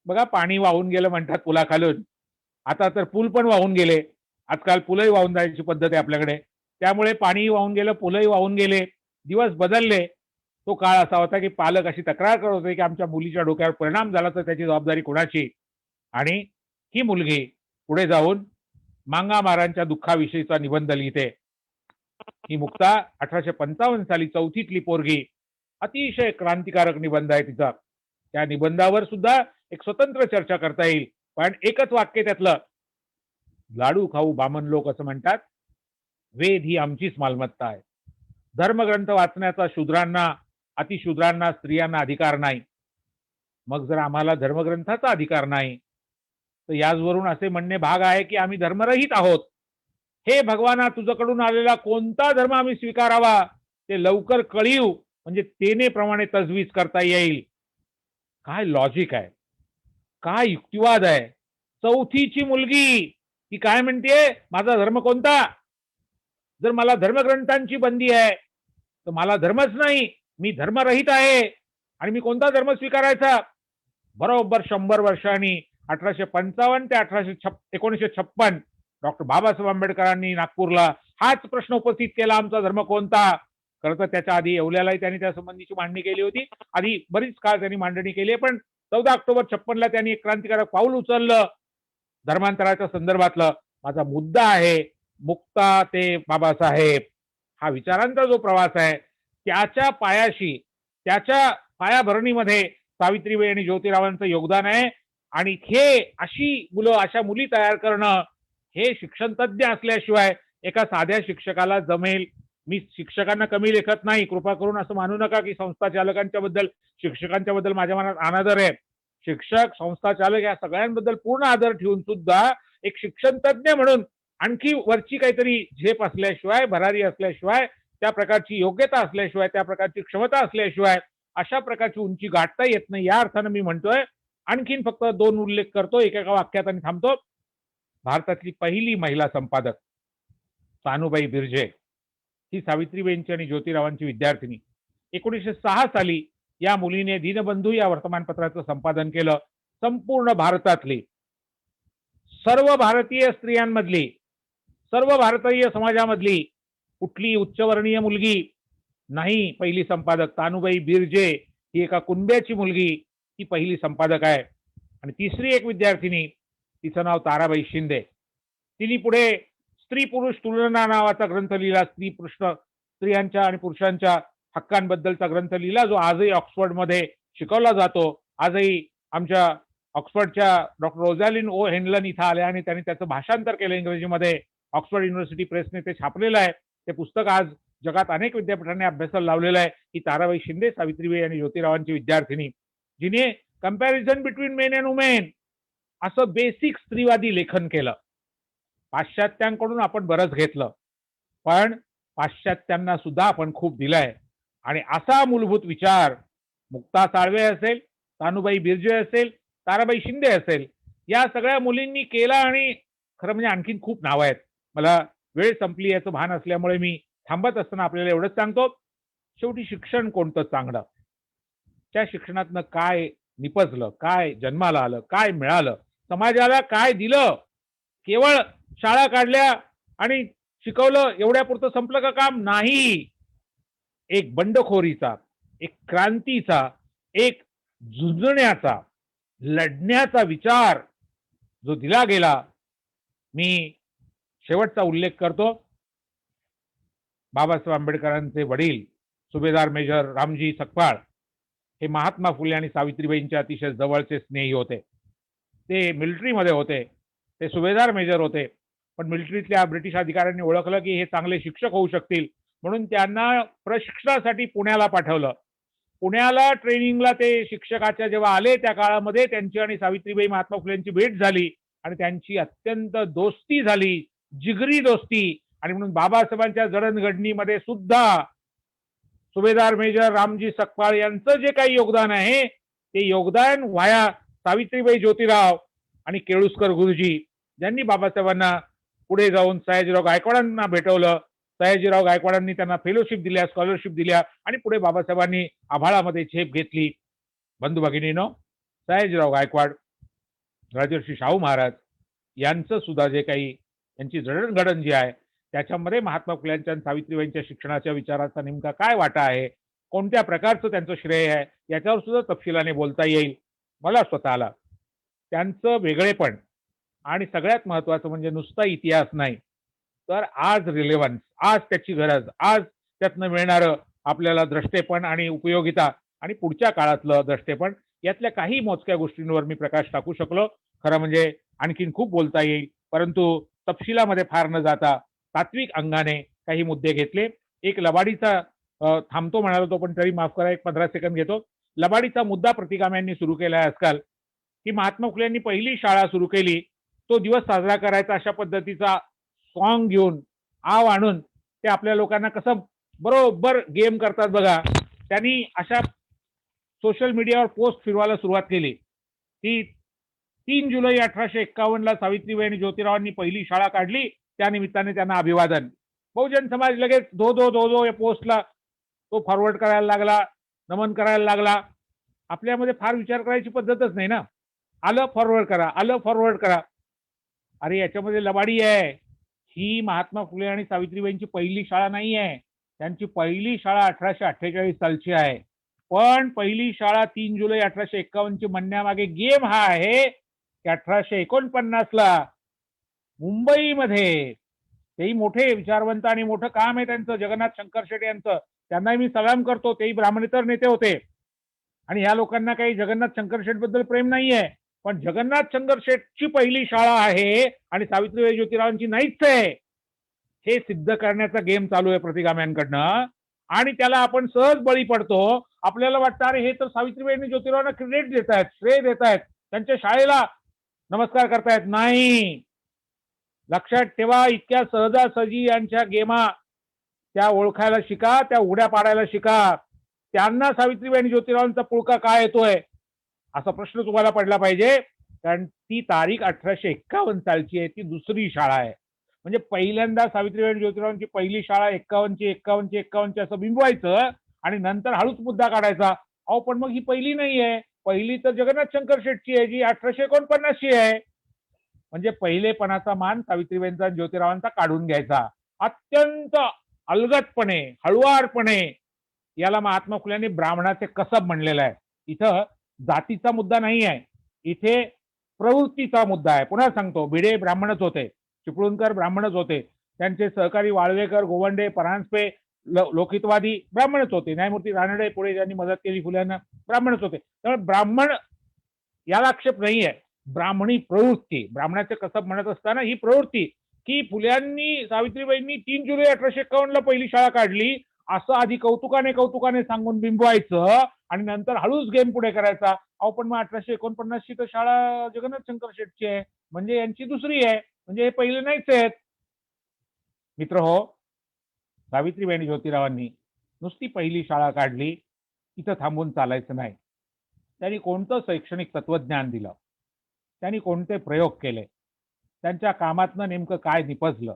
बघा, पाणी वाहून गेलं म्हणतात पुलाखालून, आता तर पूल पण वाहून गेले. आजकाल पुलही वाहून जायची पद्धत आहे आपल्याकडे. त्यामुळे पाणीही वाहून गेलं, पुलही वाहून गेले, दिवस बदलले. तो काळ असा होता की पालक अशी तक्रार करत होते की आमच्या मुलीच्या डोक्यावर परिणाम झाला तर त्याची जबाबदारी कोणाची? आणि ही मुलगी पुढे जाऊन मांगामारांच्या दुःखाविषयीचा निबंध लिहिते. ही मुक्ता 1855 साली 4थीतली पोरगी. अतिशय क्रांतिकारक निबंध आहे तिचा. त्या निबंधावर सुद्धा एक स्वतंत्र चर्चा करता येईल, पण एकच वाक्य त्यातलं, लाडू खाऊ बामन लोक असं म्हणतात, वेद ही आमचीच मालमत्ता आहे. धर्मग्रंथ वाचण्याचा शूद्रांना, अतिशूद्रांना, स्त्रियांना अधिकार नाही. मग जर आम्हाला धर्मग्रंथाचा अधिकार नाही, तर याचवरून असे म्हणणे भाग आहे की आम्ही धर्मरहित आहोत. हे भगवाना, तुझ्याकडून आलेला कोणता धर्म आम्ही स्वीकारावा, ते लवकर कळीव म्हणजे तेनेप्रमाणे तजवीज करता येईल. काय लॉजिक आहे, काय युक्तिवाद आहे. चौथीची मुलगी ती काय म्हणते, माझा धर्म कोणता? जर मला धर्मग्रंथांची बंदी आहे तर मला धर्मच नाही, मी धर्मरहित आहे आणि मी कोणता धर्म स्वीकारायचा? बरोबर 100 वर्षांनी 1855 ते 1956 डॉक्टर बाबासाहेब आंबेडकरांनी नागपूरला हाच प्रश्न उपस्थित केला, आमचा धर्म कोणता? खरं तर त्याच्या आधी येवल्यालाही त्यांनी त्या संबंधीची मांडणी केली होती. आधी बरीच काळ त्यांनी मांडणी केली, पण 14 ऑक्टोबर 56 त्यांनी एक क्रांतिकारक पाऊल उचललं धर्मांतराच्या संदर्भातलं. माझा मुद्दा आहे मुक्ता ते बाबासाहेब, हा विचारांचा जो प्रवास आहे त्याच्या पायाशी, त्याच्या पायाभरणीमध्ये सावित्रीबाई आणि ज्योतिरावांचं योगदान आहे. आणि हे अशी मुलं, अशा मुली तयार करणं हे शिक्षण तज्ञ असल्याशिवाय एका साध्या शिक्षकाला जमेल. मी शिक्षकांना कमी लेखत नाही, कृपा करून असं मानू नका की संस्था चालकांच्या बद्दल, शिक्षकांच्या बद्दल माझ्या मनात अनादर आहे. शिक्षक, संस्था चालक या सगळ्यांबद्दल पूर्ण आदर ठेवून सुद्धा एक शिक्षण तज्ञ म्हणून आणखी वरची काहीतरी झेप असल्याशिवाय, भरारी असल्याशिवाय, त्या प्रकारची योग्यता असल्याशिवाय, त्या प्रकारची क्षमता असल्याशिवाय अशा प्रकारची उंची गाठता येत नाही. या अर्थानं मी म्हणतोय. आणखीन फक्त 2 उल्लेख करतो एका वाक्यात आणि थांबतो. भारतातली पहिली महिला संपादक सानूबाई बिर्जे ही सावित्रीबाईंची आणि ज्योतिरावांची विद्यार्थिनी. 1906 साली या मुलीने दीनबंधू या वर्तमानपत्राचं संपादन केलं. संपूर्ण भारतातली, सर्व भारतीय स्त्रियांमधली, सर्व भारतीय समाजामधली कुठली उच्चवर्णीय मुलगी नाही पहिली संपादक. तानुबाई बिर्जे ही एका कुणब्याची मुलगी, ती पहिली संपादक आहे. आणि तिसरी एक विद्यार्थिनी, तिचं नाव ताराबाई शिंदे. तिने पुढे स्त्री पुरुष तुलना नावाचा ग्रंथ लिहिला. स्त्रियांच्या आणि पुरुषांच्या हक्कांबद्दलचा ग्रंथ लिहिला, जो आजही ऑक्सफर्डमध्ये शिकवला जातो. आजही आमच्या ऑक्सफर्डच्या डॉक्टर रोझॅलिन ओ हेनलन इथं आल्या आणि त्यांनी त्याचं भाषांतर केलं इंग्रजीमध्ये. ऑक्सफर्ड युनिव्हर्सिटी प्रेसने ते छापलेलं आहे. ते पुस्तक आज जगात अनेक विद्यापीठांनी अभ्यासाला लावलेलं आहे. ही ताराबाई शिंदे, सावित्रीबाई आणि ज्योतिरावांची विद्यार्थिनी, जिने comparison between men and women असं बेसिक स्त्रीवादी लेखन केलं. पाश्चात्यांकडून आपण बरंच घेतलं, पण पाश्चात्यांना सुद्धा आपण खूप दिलंय. आणि असा मूलभूत विचार मुक्ता साळवे असेल, तानुबाई बिर्जे असेल, ताराबाई शिंदे असेल, या सगळ्या मुलींनी केला. आणि खरं म्हणजे आणखीन खूप नावं आहेत. मला वेळ संपली याचं भान असल्यामुळे मी थांबत असताना आपल्याला एवढंच सांगतो, शेवटी शिक्षण कोणतं चांगलं, त्या शिक्षणातनं काय निपजलं, काय जन्माला आलं, काय मिळालं, समाजाला काय दिलं. केवळ शाळा काढल्या आणि शिकवलं एवढ्यापुरतं संपलं का काम? नाही. एक बंडखोरीचा, एक क्रांतीचा, एक झुंजण्याचा, लढण्याचा विचार जो दिला गेला. मी शेवटचा उल्लेख करतो. बाबासाहेब आंबेडकरांचे वडील सुभेदार मेजर रामजी सकपाळ हे महात्मा फुले आणि सावित्रीबाईंचे अतिशय जवळचे स्नेही होते. ते मिलिटरीमध्ये होते, ते सुभेदार मेजर होते. पण मिलिटरीतल्या ब्रिटिश अधिकाऱ्यांनी ओळखलं की हे चांगले शिक्षक होऊ शकतील, म्हणून त्यांना प्रशिक्षणासाठी पुण्याला पाठवलं. पुण्याला ट्रेनिंगला ते शिक्षकाच्या जेव्हा आले त्या काळामध्ये त्यांची आणि सावित्रीबाई महात्मा फुलेंची भेट झाली आणि त्यांची अत्यंत दोस्ती झाली, जिगरी दोस्ती. आणि म्हणून बाबासाहेबांच्या जडणघडणीमध्ये सुद्धा सुभेदार मेजर रामजी सकपाळ यांचं जे काही योगदान आहे ते योगदान व्हाया सावित्रीबाई ज्योतिराव आणि केळुस्कर गुरुजी, ज्यांनी बाबासाहेबांना पुढे जाऊन सयाजीराव गायकवाडांना भेटवलं. सयाजीराव गायकवाडांनी त्यांना फेलोशिप दिल्या, स्कॉलरशिप दिल्या आणि पुढे बाबासाहेबांनी आभाळामध्ये झेप घेतली. बंधू भगिनीनो, सयाजीराव गायकवाड, राजर्षी शाहू महाराज यांचं सुद्धा जे काही यांची जडणघडण जी आहे त्याच्यामध्ये महात्मा फुल्यांच्या आणि सावित्रीबाईंच्या शिक्षणाच्या विचाराचा नेमका काय वाटा आहे, कोणत्या प्रकारचं त्यांचं श्रेय आहे, याच्यावर सुद्धा तपशिलाने बोलता येईल. मला स्वतःला त्यांचं वेगळेपण आणि सगळ्यात महत्वाचं म्हणजे नुसता इतिहास नाही, तर आज रिलेव्हन्स, आज त्याची गरज, आज त्यातनं मिळणारं आपल्याला द्रष्टेपण आणि उपयोगिता आणि पुढच्या काळातलं द्रष्टेपण, यातल्या काही मोजक्या गोष्टींवर मी प्रकाश टाकू शकलो. खरं म्हणजे आणखीन खूप बोलता येईल, परंतु तपशिलामध्ये फार न जाता तात्विक अंगाने काही मुद्दे घेतले. एक लबाडीचा थांबतो म्हणालो तो, पण तरी माफ करा, एक 15 सेकंद घेतो. लबाडीचा मुद्दा प्रतिगामी यांनी सुरू केला आहे आजकाल, की महात्मा फुले यांनी पहिली शाळा सुरू केली, तो दिवस साजरा करायचा अशा पद्धतीचा सॉन्ग घेऊन आव आणून ते आपल्या लोकांना कसं बरोबर गेम करतात बघा. त्यांनी अशा सोशल मीडियावर पोस्ट फिरवायला सुरुवात केली की 3 जुलै 1851 सावित्रीबाई आणि ज्योतिरावांनी पहिली शाळा काढली, त्या निमित्ताने त्यांना अभिवादन. बहुजन समाज लगेच धो या पोस्टला तो फॉरवर्ड करायला लागला, नमन करायला लागला. आपल्यामध्ये फार विचार करायची पद्धतच नाही ना. आलं फॉरवर्ड करा, आलं फॉरवर्ड करा. अरे याच्यामध्ये लबाडी आहे. ही महात्मा फुले आणि सावित्रीबाईंची पहिली शाळा नाही आहे. त्यांची पहिली शाळा 1848 सालची आहे. पण पहिली शाळा 3 जुलै 1851 ची म्हणण्यामागे गेम हा आहे की 1849 मुंबईमध्ये तेही मोठे विचारवंत आणि मोठं काम आहे त्यांचं, जगन्नाथ शंकर शेटे यांचं. त्यांनाही मी सलाम करतो, तेही ब्राह्मणेतर नेते होते. आणि ह्या लोकांना काही जगन्नाथ शंकर शेट बद्दल प्रेम नाहीये, पण जगन्नाथ शंकर शेटची पहिली शाळा आहे आणि सावित्रीबाई ज्योतिरावांची नाहीच आहे, हे सिद्ध करण्याचा गेम चालू आहे प्रतिगाम्यांकडनं. आणि त्याला आपण सहज बळी पडतो. आपल्याला वाटतं अरे हे तर सावित्रीबाई आणि ज्योतिरावांना क्रेडिट देत आहेत, श्रेय देत आहेत, त्यांच्या शाळेला नमस्कार करतायत. नाही, लक्षात ठेवा, इतक्या सहजासहजी यांच्या गेमा त्या ओळखायला शिका, त्या उड्या पाडायला शिका. त्यांना सावित्रीबाई आणि ज्योतिरावांचा पुळका काय येतोय असा प्रश्न तुम्हाला पडला पाहिजे. कारण ती तारीख 1851 सालची आहे, ती दुसरी शाळा आहे. म्हणजे पहिल्यांदा सावित्रीबाई आणि ज्योतिरावांची पहिली शाळा 51 असं बिंबवायचं आणि नंतर हळूच मुद्दा काढायचा. अहो पण मग ही पहिली नाही आहे, पहिली तर जगन्नाथ शंकर शेटची आहे, जी 1849 ची आहे. म्हणजे पहिलेपणाचा मान सावित्रीबाईंचा ज्योतिरावांचा काढून घ्यायचा अत्यंत अलगदपणे, हळुवारपणे. याला महात्मा फुल्यांनी ब्राह्मणाचे कसब म्हणलेलं आहे. इथं जातीचा मुद्दा नाही आहे, इथे प्रवृत्तीचा मुद्दा आहे. पुन्हा सांगतो, भिडे ब्राह्मणच होते, चिपळूणकर ब्राह्मणच होते, त्यांचे सहकारी वाळवेकर, गोवंडे, परांजपे लोकहितवादी ब्राह्मणच होते, न्यायमूर्ती रानडे पुढे ज्यांनी मदत केली फुल्यांना ब्राह्मणच होते. त्यामुळे ब्राह्मण याला आक्षेप नाही आहे. ब्राह्मणी प्रवृत्ती, ब्राह्मणाचे कसब म्हणत असताना ही प्रवृत्ती की फुल्यांनी सावित्रीबाईंनी 3 जुलै 1851 पहिली शाळा काढली असं आधी कौतुकाने सांगून बिंबवायचं आणि नंतर हळूच गेम पुढे करायचा. अहो पण मग 1849 ची तर शाळा जगन्नाथ शंकर शेटची आहे, म्हणजे यांची दुसरी आहे, म्हणजे हे पहिले नाहीच आहेत. मित्र हो, सावित्रीबाई आणि ज्योतिरावांनी नुसती पहिली शाळा काढली, इथं थांबून चालायचं नाही. त्यांनी कोणतं शैक्षणिक तत्वज्ञान दिलं, त्यांनी कोणते प्रयोग केले, त्यांच्या कामातनं नेमकं काय निपजलं,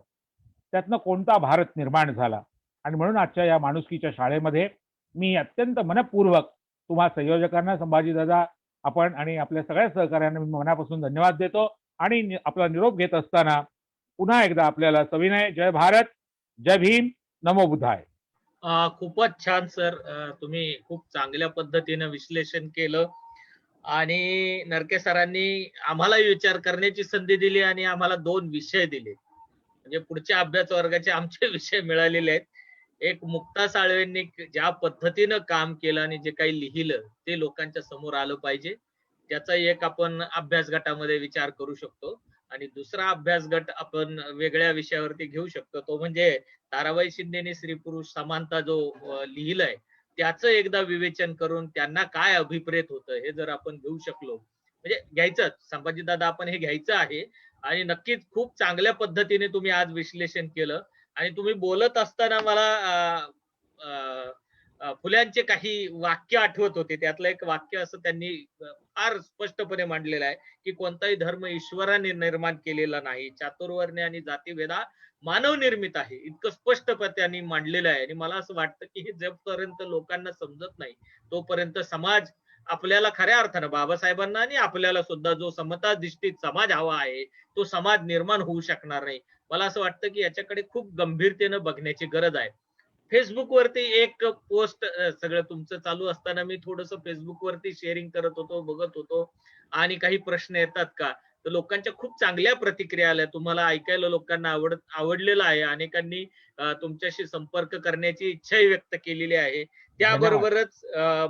त्यातनं कोणता भारत निर्माण झाला. आणि म्हणून आजच्या या माणुसकीच्या शाळेमध्ये मी अत्यंत मनपूर्वक तुम्हा संयोजकांना, संभाजीदादा, आपण आणि आपल्या सगळ्या सहकार्यांना मी मनापासून धन्यवाद देतो. आणि आपला निरोप घेत असताना पुन्हा एकदा आपल्याला सविनय जय भारत, जय भीम, नमो बुद्धाय. खूपच छान सर. तुम्ही खूप चांगल्या पद्धतीने विश्लेषण केलं आणि नरके सरांनी आम्हाला विचार करण्याची संधी दिली आणि आम्हाला 2 विषय दिले. म्हणजे पुढच्या अभ्यास वर्गाचे आमचे विषय मिळालेले आहेत. एक मुक्ता साळवेंनी ज्या पद्धतीनं काम केलं आणि जे काही लिहिलं ते लोकांच्या समोर आलं पाहिजे, त्याचा एक आपण अभ्यास गटामध्ये विचार करू शकतो. आणि दुसरा अभ्यास गट आपण वेगळ्या विषयावरती घेऊ शकतो, तो म्हणजे ताराबाई शिंदेनी स्त्री पुरुष समानता जो लिहिलंय त्याचं एकदा विवेचन करून त्यांना काय अभिप्रेत होतं हे जर आपण घेऊ शकलो, म्हणजे घ्यायचं संभाजीदादा, आपण हे घ्यायचं आहे. आणि नक्कीच खूप चांगल्या पद्धतीने तुम्ही आज विश्लेषण केलं. आणि तुम्ही बोलत असताना मला फुल्यांचे काही वाक्य आठवत होते. त्यातलं एक वाक्य असं त्यांनी फार स्पष्टपणे मांडलेलं आहे की कोणताही धर्म ईश्वराने निर्माण केलेला नाही, चातुर्वर्ण्य आणि जातीभेदा मानव निर्मित आहे, इतकं स्पष्टपणे त्यांनी मांडलेलं आहे. आणि मला असं वाटतं की हे जोपर्यंत लोकांना समजत नाही तोपर्यंत समाज आपल्याला खऱ्या अर्थानं, बाबासाहेबांना आणि आपल्याला सुद्धा जो समताधिष्ठित समाज हवा आहे तो समाज निर्माण होऊ शकणार नाही. मला असं वाटतं की याच्याकडे खूप गंभीरतेनं बघण्याची गरज आहे. फेसबुक वरती एक पोस्ट, सगळं तुमचं चालू असताना मी थोडस फेसबुक वरती शेअरिंग करत होतो, बघत होतो. आणि काही प्रश्न येतात का, तर लोकांच्या खूप चांगल्या प्रतिक्रिया आल्या. तुम्हाला ऐकायला लोकांना आवडलेलं आहे. अनेकांनी तुमच्याशी संपर्क करण्याची इच्छाही व्यक्त केलेली आहे. त्याबरोबरच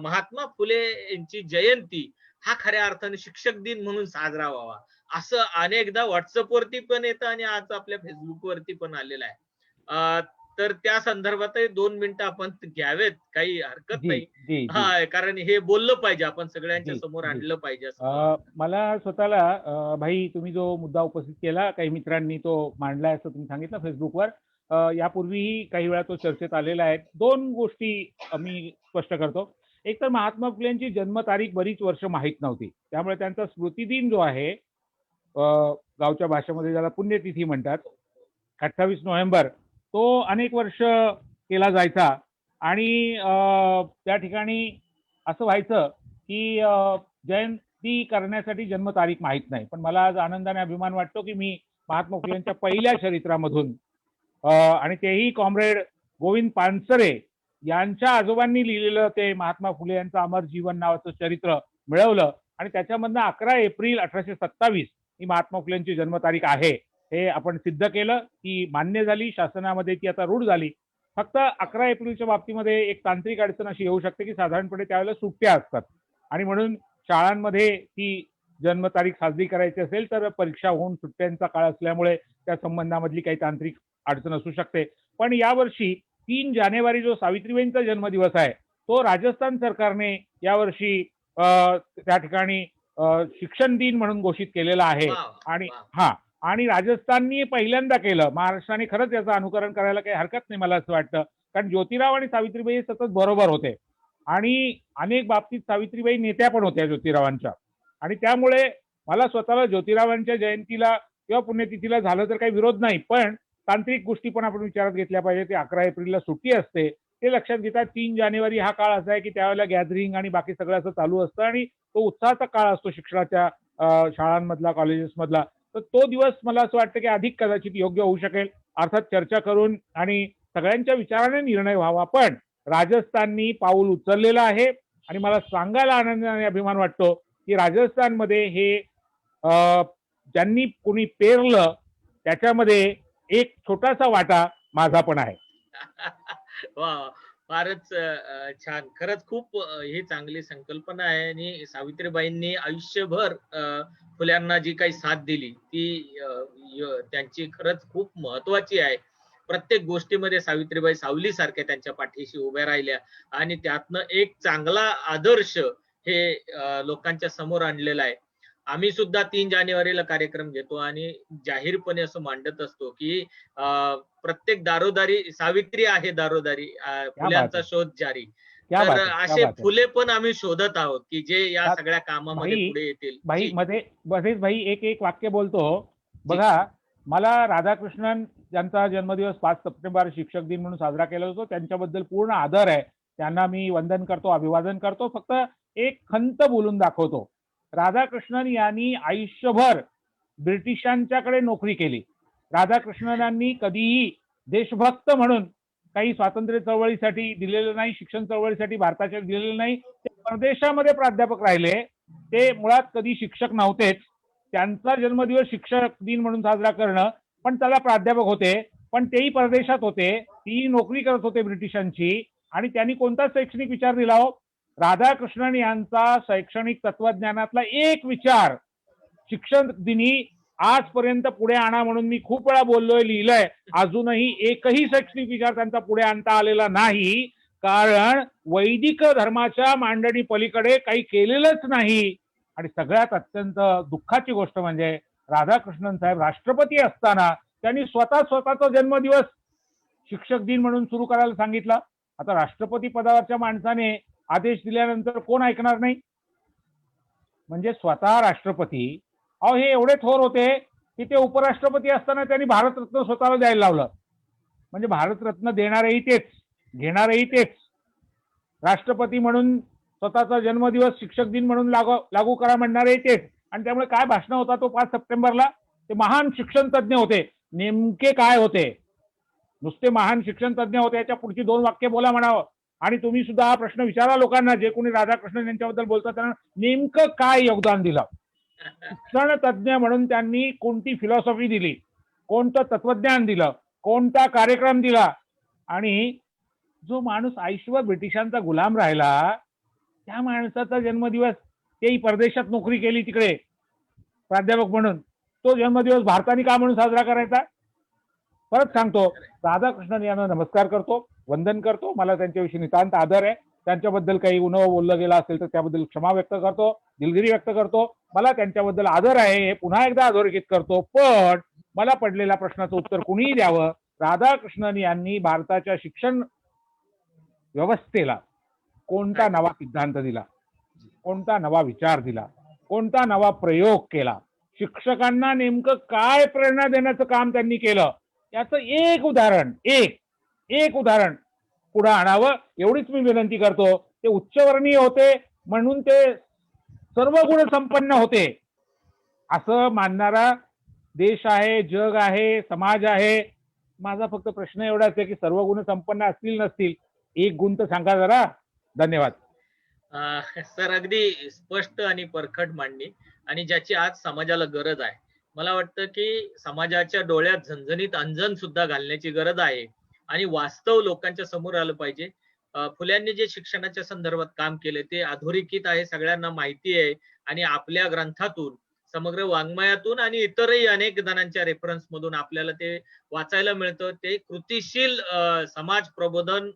महात्मा फुले यांची जयंती हा खऱ्या अर्थाने शिक्षक दिन म्हणून साजरा व्हावा असं अनेकदा व्हॉट्सअप वरती पण येतं आणि आज आपल्या फेसबुक वरती पण आलेलं आहे. तर त्या संदर्भातही 2 मिनिटं आपण घ्यावेत, काही हरकत जी नाही. जी जी हा, कारण हे बोललं पाहिजे, आपण सगळ्यांच्या जी समोर जी आणलं पाहिजे असं मला वाटतं. मला स्वतःला भाई तुम्ही जो मुद्दा उपस्थित केला काही मित्रांनी तो मांडलाय असं तुम्ही सांगितलं फेसबुकवर. यापूर्वीही काही वेळा तो चर्चेत आलेला आहे. 2 गोष्टी मी स्पष्ट करतो. एक तर महात्मा फुलेंची जन्मतारीख बरीच वर्ष माहीत नव्हती. त्यामुळे त्यांचा स्मृतिदिन जो आहे गावच्या भाषेमध्ये ज्याला पुण्यतिथी म्हणतात, 28 नोव्हेंबर तो अनेक वर्ष केला जायचा आणि त्या ठिकाणी असं व्हायचं की जयंती करण्यासाठी जन्मतारीख माहीत नाही. पण मला आज आनंदाने अभिमान वाटतो की मी महात्मा फुलेंच्या पहिल्या चरित्रामधून आणि तेही कॉम्रेड गोविंद पानसरे यांच्या आजोबांनी लिहिलेलं ते महात्मा फुले यांचं अमर जीवन नावाचं चरित्र मिळवलं आणि त्याच्यामधनं 11 एप्रिल 1827 ही महात्मा फुलेंची जन्मतारीख आहे हे आपण सिद्ध केलं. ती मान्य झाली, शासनामध्ये ती आता रूढ झाली. फक्त 11 एप्रिलच्या बाबतीमध्ये एक तांत्रिक अडचण अशी येऊ शकते की साधारणपणे त्यावेळेला सुट्ट्या असतात आणि म्हणून शाळांमध्ये ती जन्मतारीख साजरी करायची असेल तर परीक्षा होऊन सुट्ट्यांचा काळ असल्यामुळे त्या संबंधामधली काही तांत्रिक अडचण असू शकते. पण यावर्षी 3 जानेवारी जो सावित्रीबाईंचा जन्मदिवस आहे तो राजस्थान सरकारने यावर्षी त्या ठिकाणी शिक्षण दिन म्हणून घोषित केलेला आहे. वा आणि वा. हा आणि राजस्थाननी पहिल्यांदा केलं. महाराष्ट्राने खरंच याचं अनुकरण करायला काही हरकत नाही मला असं वाटतं. कारण ज्योतिराव आणि सावित्रीबाई सतत बरोबर होते आणि अनेक बाबतीत सावित्रीबाई नेत्या पण होत्या ज्योतिरावांच्या आणि त्यामुळे मला स्वतःला ज्योतिरावांच्या जयंतीला किंवा पुण्यतिथीला झालं तर काही विरोध नाही. पण तांत्रिक गोष्टी पण आपण विचारात घेतल्या पाहिजे. ते 11 एप्रिलला सुट्टी असते ते लक्षात घेता 3 जानेवारी हा काळ असा आहे की त्यावेळेला गॅदरिंग आणि बाकी सगळं असं चालू असतं आणि तो उत्साहाचा काळ असतो शिक्षणाच्या शाळांमधला कॉलेजेसमधला. तर तो दिवस मला असं वाटतं की अधिक कदाचित योग्य होऊ शकेल. अर्थात चर्चा करून आणि सगळ्यांच्या विचाराने निर्णय व्हावा. पण राजस्थाननी पाऊल उचललेलं आहे आणि मला सांगायला आनंद आणि अभिमान वाटतो की राजस्थानमध्ये हे ज्यांनी कोणी पेरलं त्याच्यामध्ये एक छोटासा वाटा माझा पण आहे. वा, फारच छान. खरंच खूप ही चांगली संकल्पना आहे आणि सावित्रीबाईंनी आयुष्यभर फुल्यांना जी काही साथ दिली ती त्यांची खरंच खूप महत्वाची आहे. प्रत्येक गोष्टीमध्ये सावित्रीबाई सावलीसारख्या त्यांच्या पाठीशी उभ्या राहिल्या आणि त्यातनं एक चांगला आदर्श हे लोकांच्या समोर आणलेला आहे. आम्ही सुद्धा 3 जानेवारीला कार्यक्रम घेतो आणि जाहीरपणे असं मांडत असतो की प्रत्येक दारोदारी सावित्री आहे, दारोदारी फुल्यांचा शोध जारी. क्या तर बात है, क्या असे बात है. फुले पण आम्ही शोधत आहोत की जे या सगळ्या कामामध्ये भाई पुढे येतील. भाई जी. मध्ये मध्येच भाई एक एक वाक्य बोलतो. बघा मला राधाकृष्णन ज्यांचा जन्मदिवस 5 सप्टेंबर शिक्षक दिन म्हणून साजरा केला जातो त्यांच्याबद्दल पूर्ण आदर आहे. त्यांना मी वंदन करतो, अभिवादन करतो. फक्त एक खंत बोलून दाखवतो. राधाकृष्णन यांनी आयुष्यभर ब्रिटिशांच्याकडे नोकरी केली. राधाकृष्णनांनी कधीही देशभक्त म्हणून काही स्वातंत्र्य चळवळीसाठी दिलेलं नाही, शिक्षण चळवळीसाठी भारताच्या दिलेलं नाही. ते परदेशामध्ये प्राध्यापक राहिले. ते मुळात कधी शिक्षक नव्हतेच. त्यांचा जन्मदिवस शिक्षक दिन म्हणून साजरा करणं, पण त्याला प्राध्यापक होते, पण तेही परदेशात होते, ती नोकरी करत होते ब्रिटिशांची आणि त्यांनी कोणताच शैक्षणिक विचार दिला हो. राधाकृष्णन यांचा शैक्षणिक तत्वज्ञानातला एक विचार शिक्षण दिनी आजपर्यंत पुढे आणा म्हणून मी खूप वेळा बोललोय, लिहिलंय. अजूनही एकही शैक्षणिक विचार त्यांचा पुढे आणता आलेला नाही. कारण वैदिक धर्माच्या मांडणी पलीकडे काही केलेलंच नाही. आणि सगळ्यात अत्यंत दुःखाची गोष्ट म्हणजे राधाकृष्णन साहेब राष्ट्रपती असताना त्यांनी स्वतःचा जन्मदिवस शिक्षक दिन म्हणून सुरू करायला सांगितलं. आता राष्ट्रपती पदावरच्या माणसाने आदेश दिल्यानंतर कोण ऐकणार नाही? म्हणजे स्वतः राष्ट्रपती अहो हे एवढे थोर होते की ते उपराष्ट्रपती असताना त्यांनी भारतरत्न स्वतःला द्यायला लावलं. म्हणजे भारतरत्न देणारेही तेच, घेणारेही तेच. राष्ट्रपती म्हणून स्वतःचा जन्मदिवस शिक्षक दिन म्हणून लागू करा म्हणणारे तेच. आणि त्यामुळे काय भाषण होता तो 5 सप्टेंबरला? ते महान शिक्षण तज्ञ होते. नेमके काय होते? नुसते महान शिक्षण तज्ञ होते याच्या पुढची 2 वाक्य बोला म्हणावं. आणि तुम्ही सुद्धा हा प्रश्न विचारा लोकांना जे कोणी राधाकृष्णन यांच्याबद्दल बोलतात त्यांना नेमकं काय योगदान दिलं? शिक्षण तज्ञ म्हणून त्यांनी कोणती फिलॉसॉफी दिली, कोणतं तत्वज्ञान दिलं, कोणता कार्यक्रम दिला? आणि जो माणूस आयुष्यभर ब्रिटिशांचा गुलाम राहिला त्या माणसाचा जन्मदिवस, तेही परदेशात नोकरी केली तिकडे प्राध्यापक म्हणून, तो जन्मदिवस भारताने का म्हणून साजरा करायचा? परत सांगतो, राधाकृष्णन यांना नमस्कार करतो, वंदन करतो. मला त्यांच्याविषयी नितांत आदर आहे. त्यांच्याबद्दल काही उणं बोललं गेलं असेल तर त्याबद्दल क्षमा व्यक्त करतो, दिलगिरी व्यक्त करतो. मला त्यांच्याबद्दल आदर आहे हे पुन्हा एकदा अधोरेखित करतो. पण मला पडलेल्या प्रश्नाचं उत्तर कुणीही द्यावं. राधाकृष्णन यांनी भारताच्या शिक्षण व्यवस्थेला कोणता नवा सिद्धांत दिला, कोणता नवा विचार दिला, कोणता नवा प्रयोग केला, शिक्षकांना नेमकं काय प्रेरणा देण्याचं काम त्यांनी केलं, याचं एक उदाहरण पुढे आणावं एवढीच मी विनंती करतो. ते उच्चवर्णीय होते म्हणून ते सर्व गुण संपन्न होते असं मानणारा देश आहे, जग आहे, समाज आहे. माझा फक्त प्रश्न एवढाच आहे की सर्व गुण संपन्न असतील नसतील, एक गुण तर सांगा जरा. धन्यवाद. सर, अगदी स्पष्ट आणि परखड मांडणी, आणि ज्याची आज समाजाला गरज आहे. मला वाटतं की समाजाच्या डोळ्यात झणझणीत अंजन सुद्धा घालण्याची गरज आहे आणि वास्तव लोकांच्या समोर आलं पाहिजे. फुल्यांनी जे शिक्षणाच्या संदर्भात काम केले ते अधोरेखित आहे, सगळ्यांना माहिती आहे, आणि आपल्या ग्रंथातून, समग्र वाङ्मयातून आणि इतरही अनेक जणांच्या रेफरन्स मधून आपल्याला ते वाचायला मिळतं. ते कृतिशील समाज प्रबोधन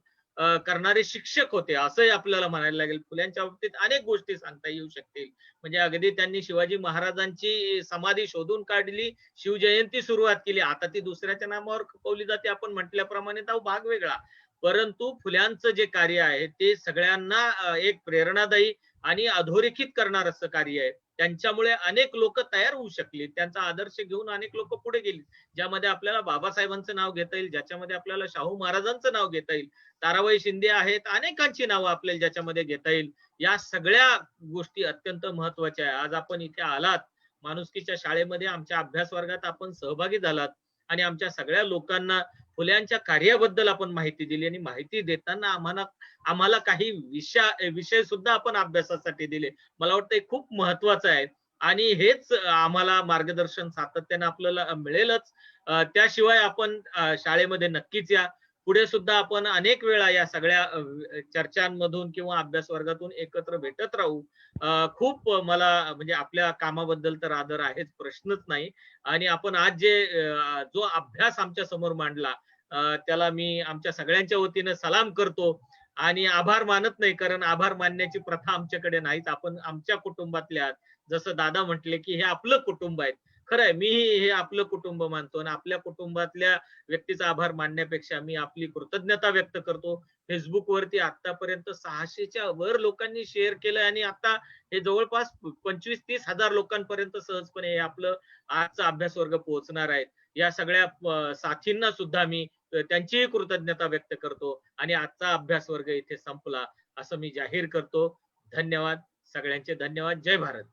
करणारे शिक्षक होते असंही आपल्याला म्हणायला लागेल. फुल्यांच्या बाबतीत अनेक गोष्टी सांगता येऊ शकतील. म्हणजे अगदी त्यांनी शिवाजी महाराजांची समाधी शोधून काढली, शिवजयंती सुरुवात केली. आता ती दुसऱ्याच्या नावावर खपवली जाते आपण म्हटल्याप्रमाणे, तो भाग वेगळा. परंतु फुल्यांचं जे कार्य आहे ते सगळ्यांना एक प्रेरणादायी आणि अधोरेखित करणार असं कार्य आहे. त्यांच्यामुळे अनेक लोक तयार होऊ शकली, त्यांचा आदर्श घेऊन अनेक लोक पुढे गेली, ज्यामध्ये आपल्याला बाबासाहेबांचं नाव घेता येईल, ज्याच्यामध्ये आपल्याला शाहू महाराजांचं नाव घेता येईल, ताराबाई शिंदे आहेत, अनेकांची नावं आपल्याला ज्याच्यामध्ये घेता येईल. या सगळ्या गोष्टी अत्यंत महत्वाच्या आहे. आज आपण इथे आलात, माणुसकीच्या शाळेमध्ये आमच्या अभ्यास वर्गात आपण सहभागी झालात आणि आमच्या सगळ्या लोकांना फुल्यांच्या कार्याबद्दल आपण माहिती दिली, आणि माहिती देताना आम्हाला काही विषय सुद्धा आपण अभ्यासासाठी दिले. मला वाटतं हे खूप महत्वाचं आहे आणि हेच आम्हाला मार्गदर्शन सातत्याने आपल्याला मिळेलच. त्याशिवाय आपण शाळेमध्ये नक्कीच या. पुढे सुद्धा आपण अनेक वेळा या सगळ्या चर्चांमधून किंवा अभ्यास वर्गातून एकत्र भेटत राहू. खूप मला म्हणजे आपल्या कामाबद्दल तर आदर आहेच, प्रश्नच नाही. आणि आपण आज जो अभ्यास आमच्या समोर मांडला, त्याला मी आमच्या सगळ्यांच्या वतीने सलाम करतो आणि आभार मानत नाही, कारण आभार मानण्याची प्रथा आमच्याकडे नाहीच. आपण आमच्या कुटुंबातले आहात. जसं दादा म्हटले की हे आपलं कुटुंब आहे. खरंय, मीही हे आपलं कुटुंब मानतो आणि आपल्या कुटुंबातल्या व्यक्तीचा आभार मानण्यापेक्षा मी आपली कृतज्ञता व्यक्त करतो. फेसबुक वरती आतापर्यंत 600च्या वर लोकांनी शेअर केलं आणि आता हे जवळपास 25-30 हजार लोकांपर्यंत सहजपणे हे आपलं आजचा अभ्यास वर्ग पोहोचणार आहे. या सगळ्या साथींना सुद्धा मी त्यांचीही कृतज्ञता व्यक्त करतो आणि आजचा अभ्यास वर्ग इथे संपला असं मी जाहीर करतो. धन्यवाद सगळ्यांचे, धन्यवाद. जय भारत.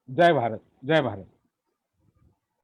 जय भारत. जय भारत.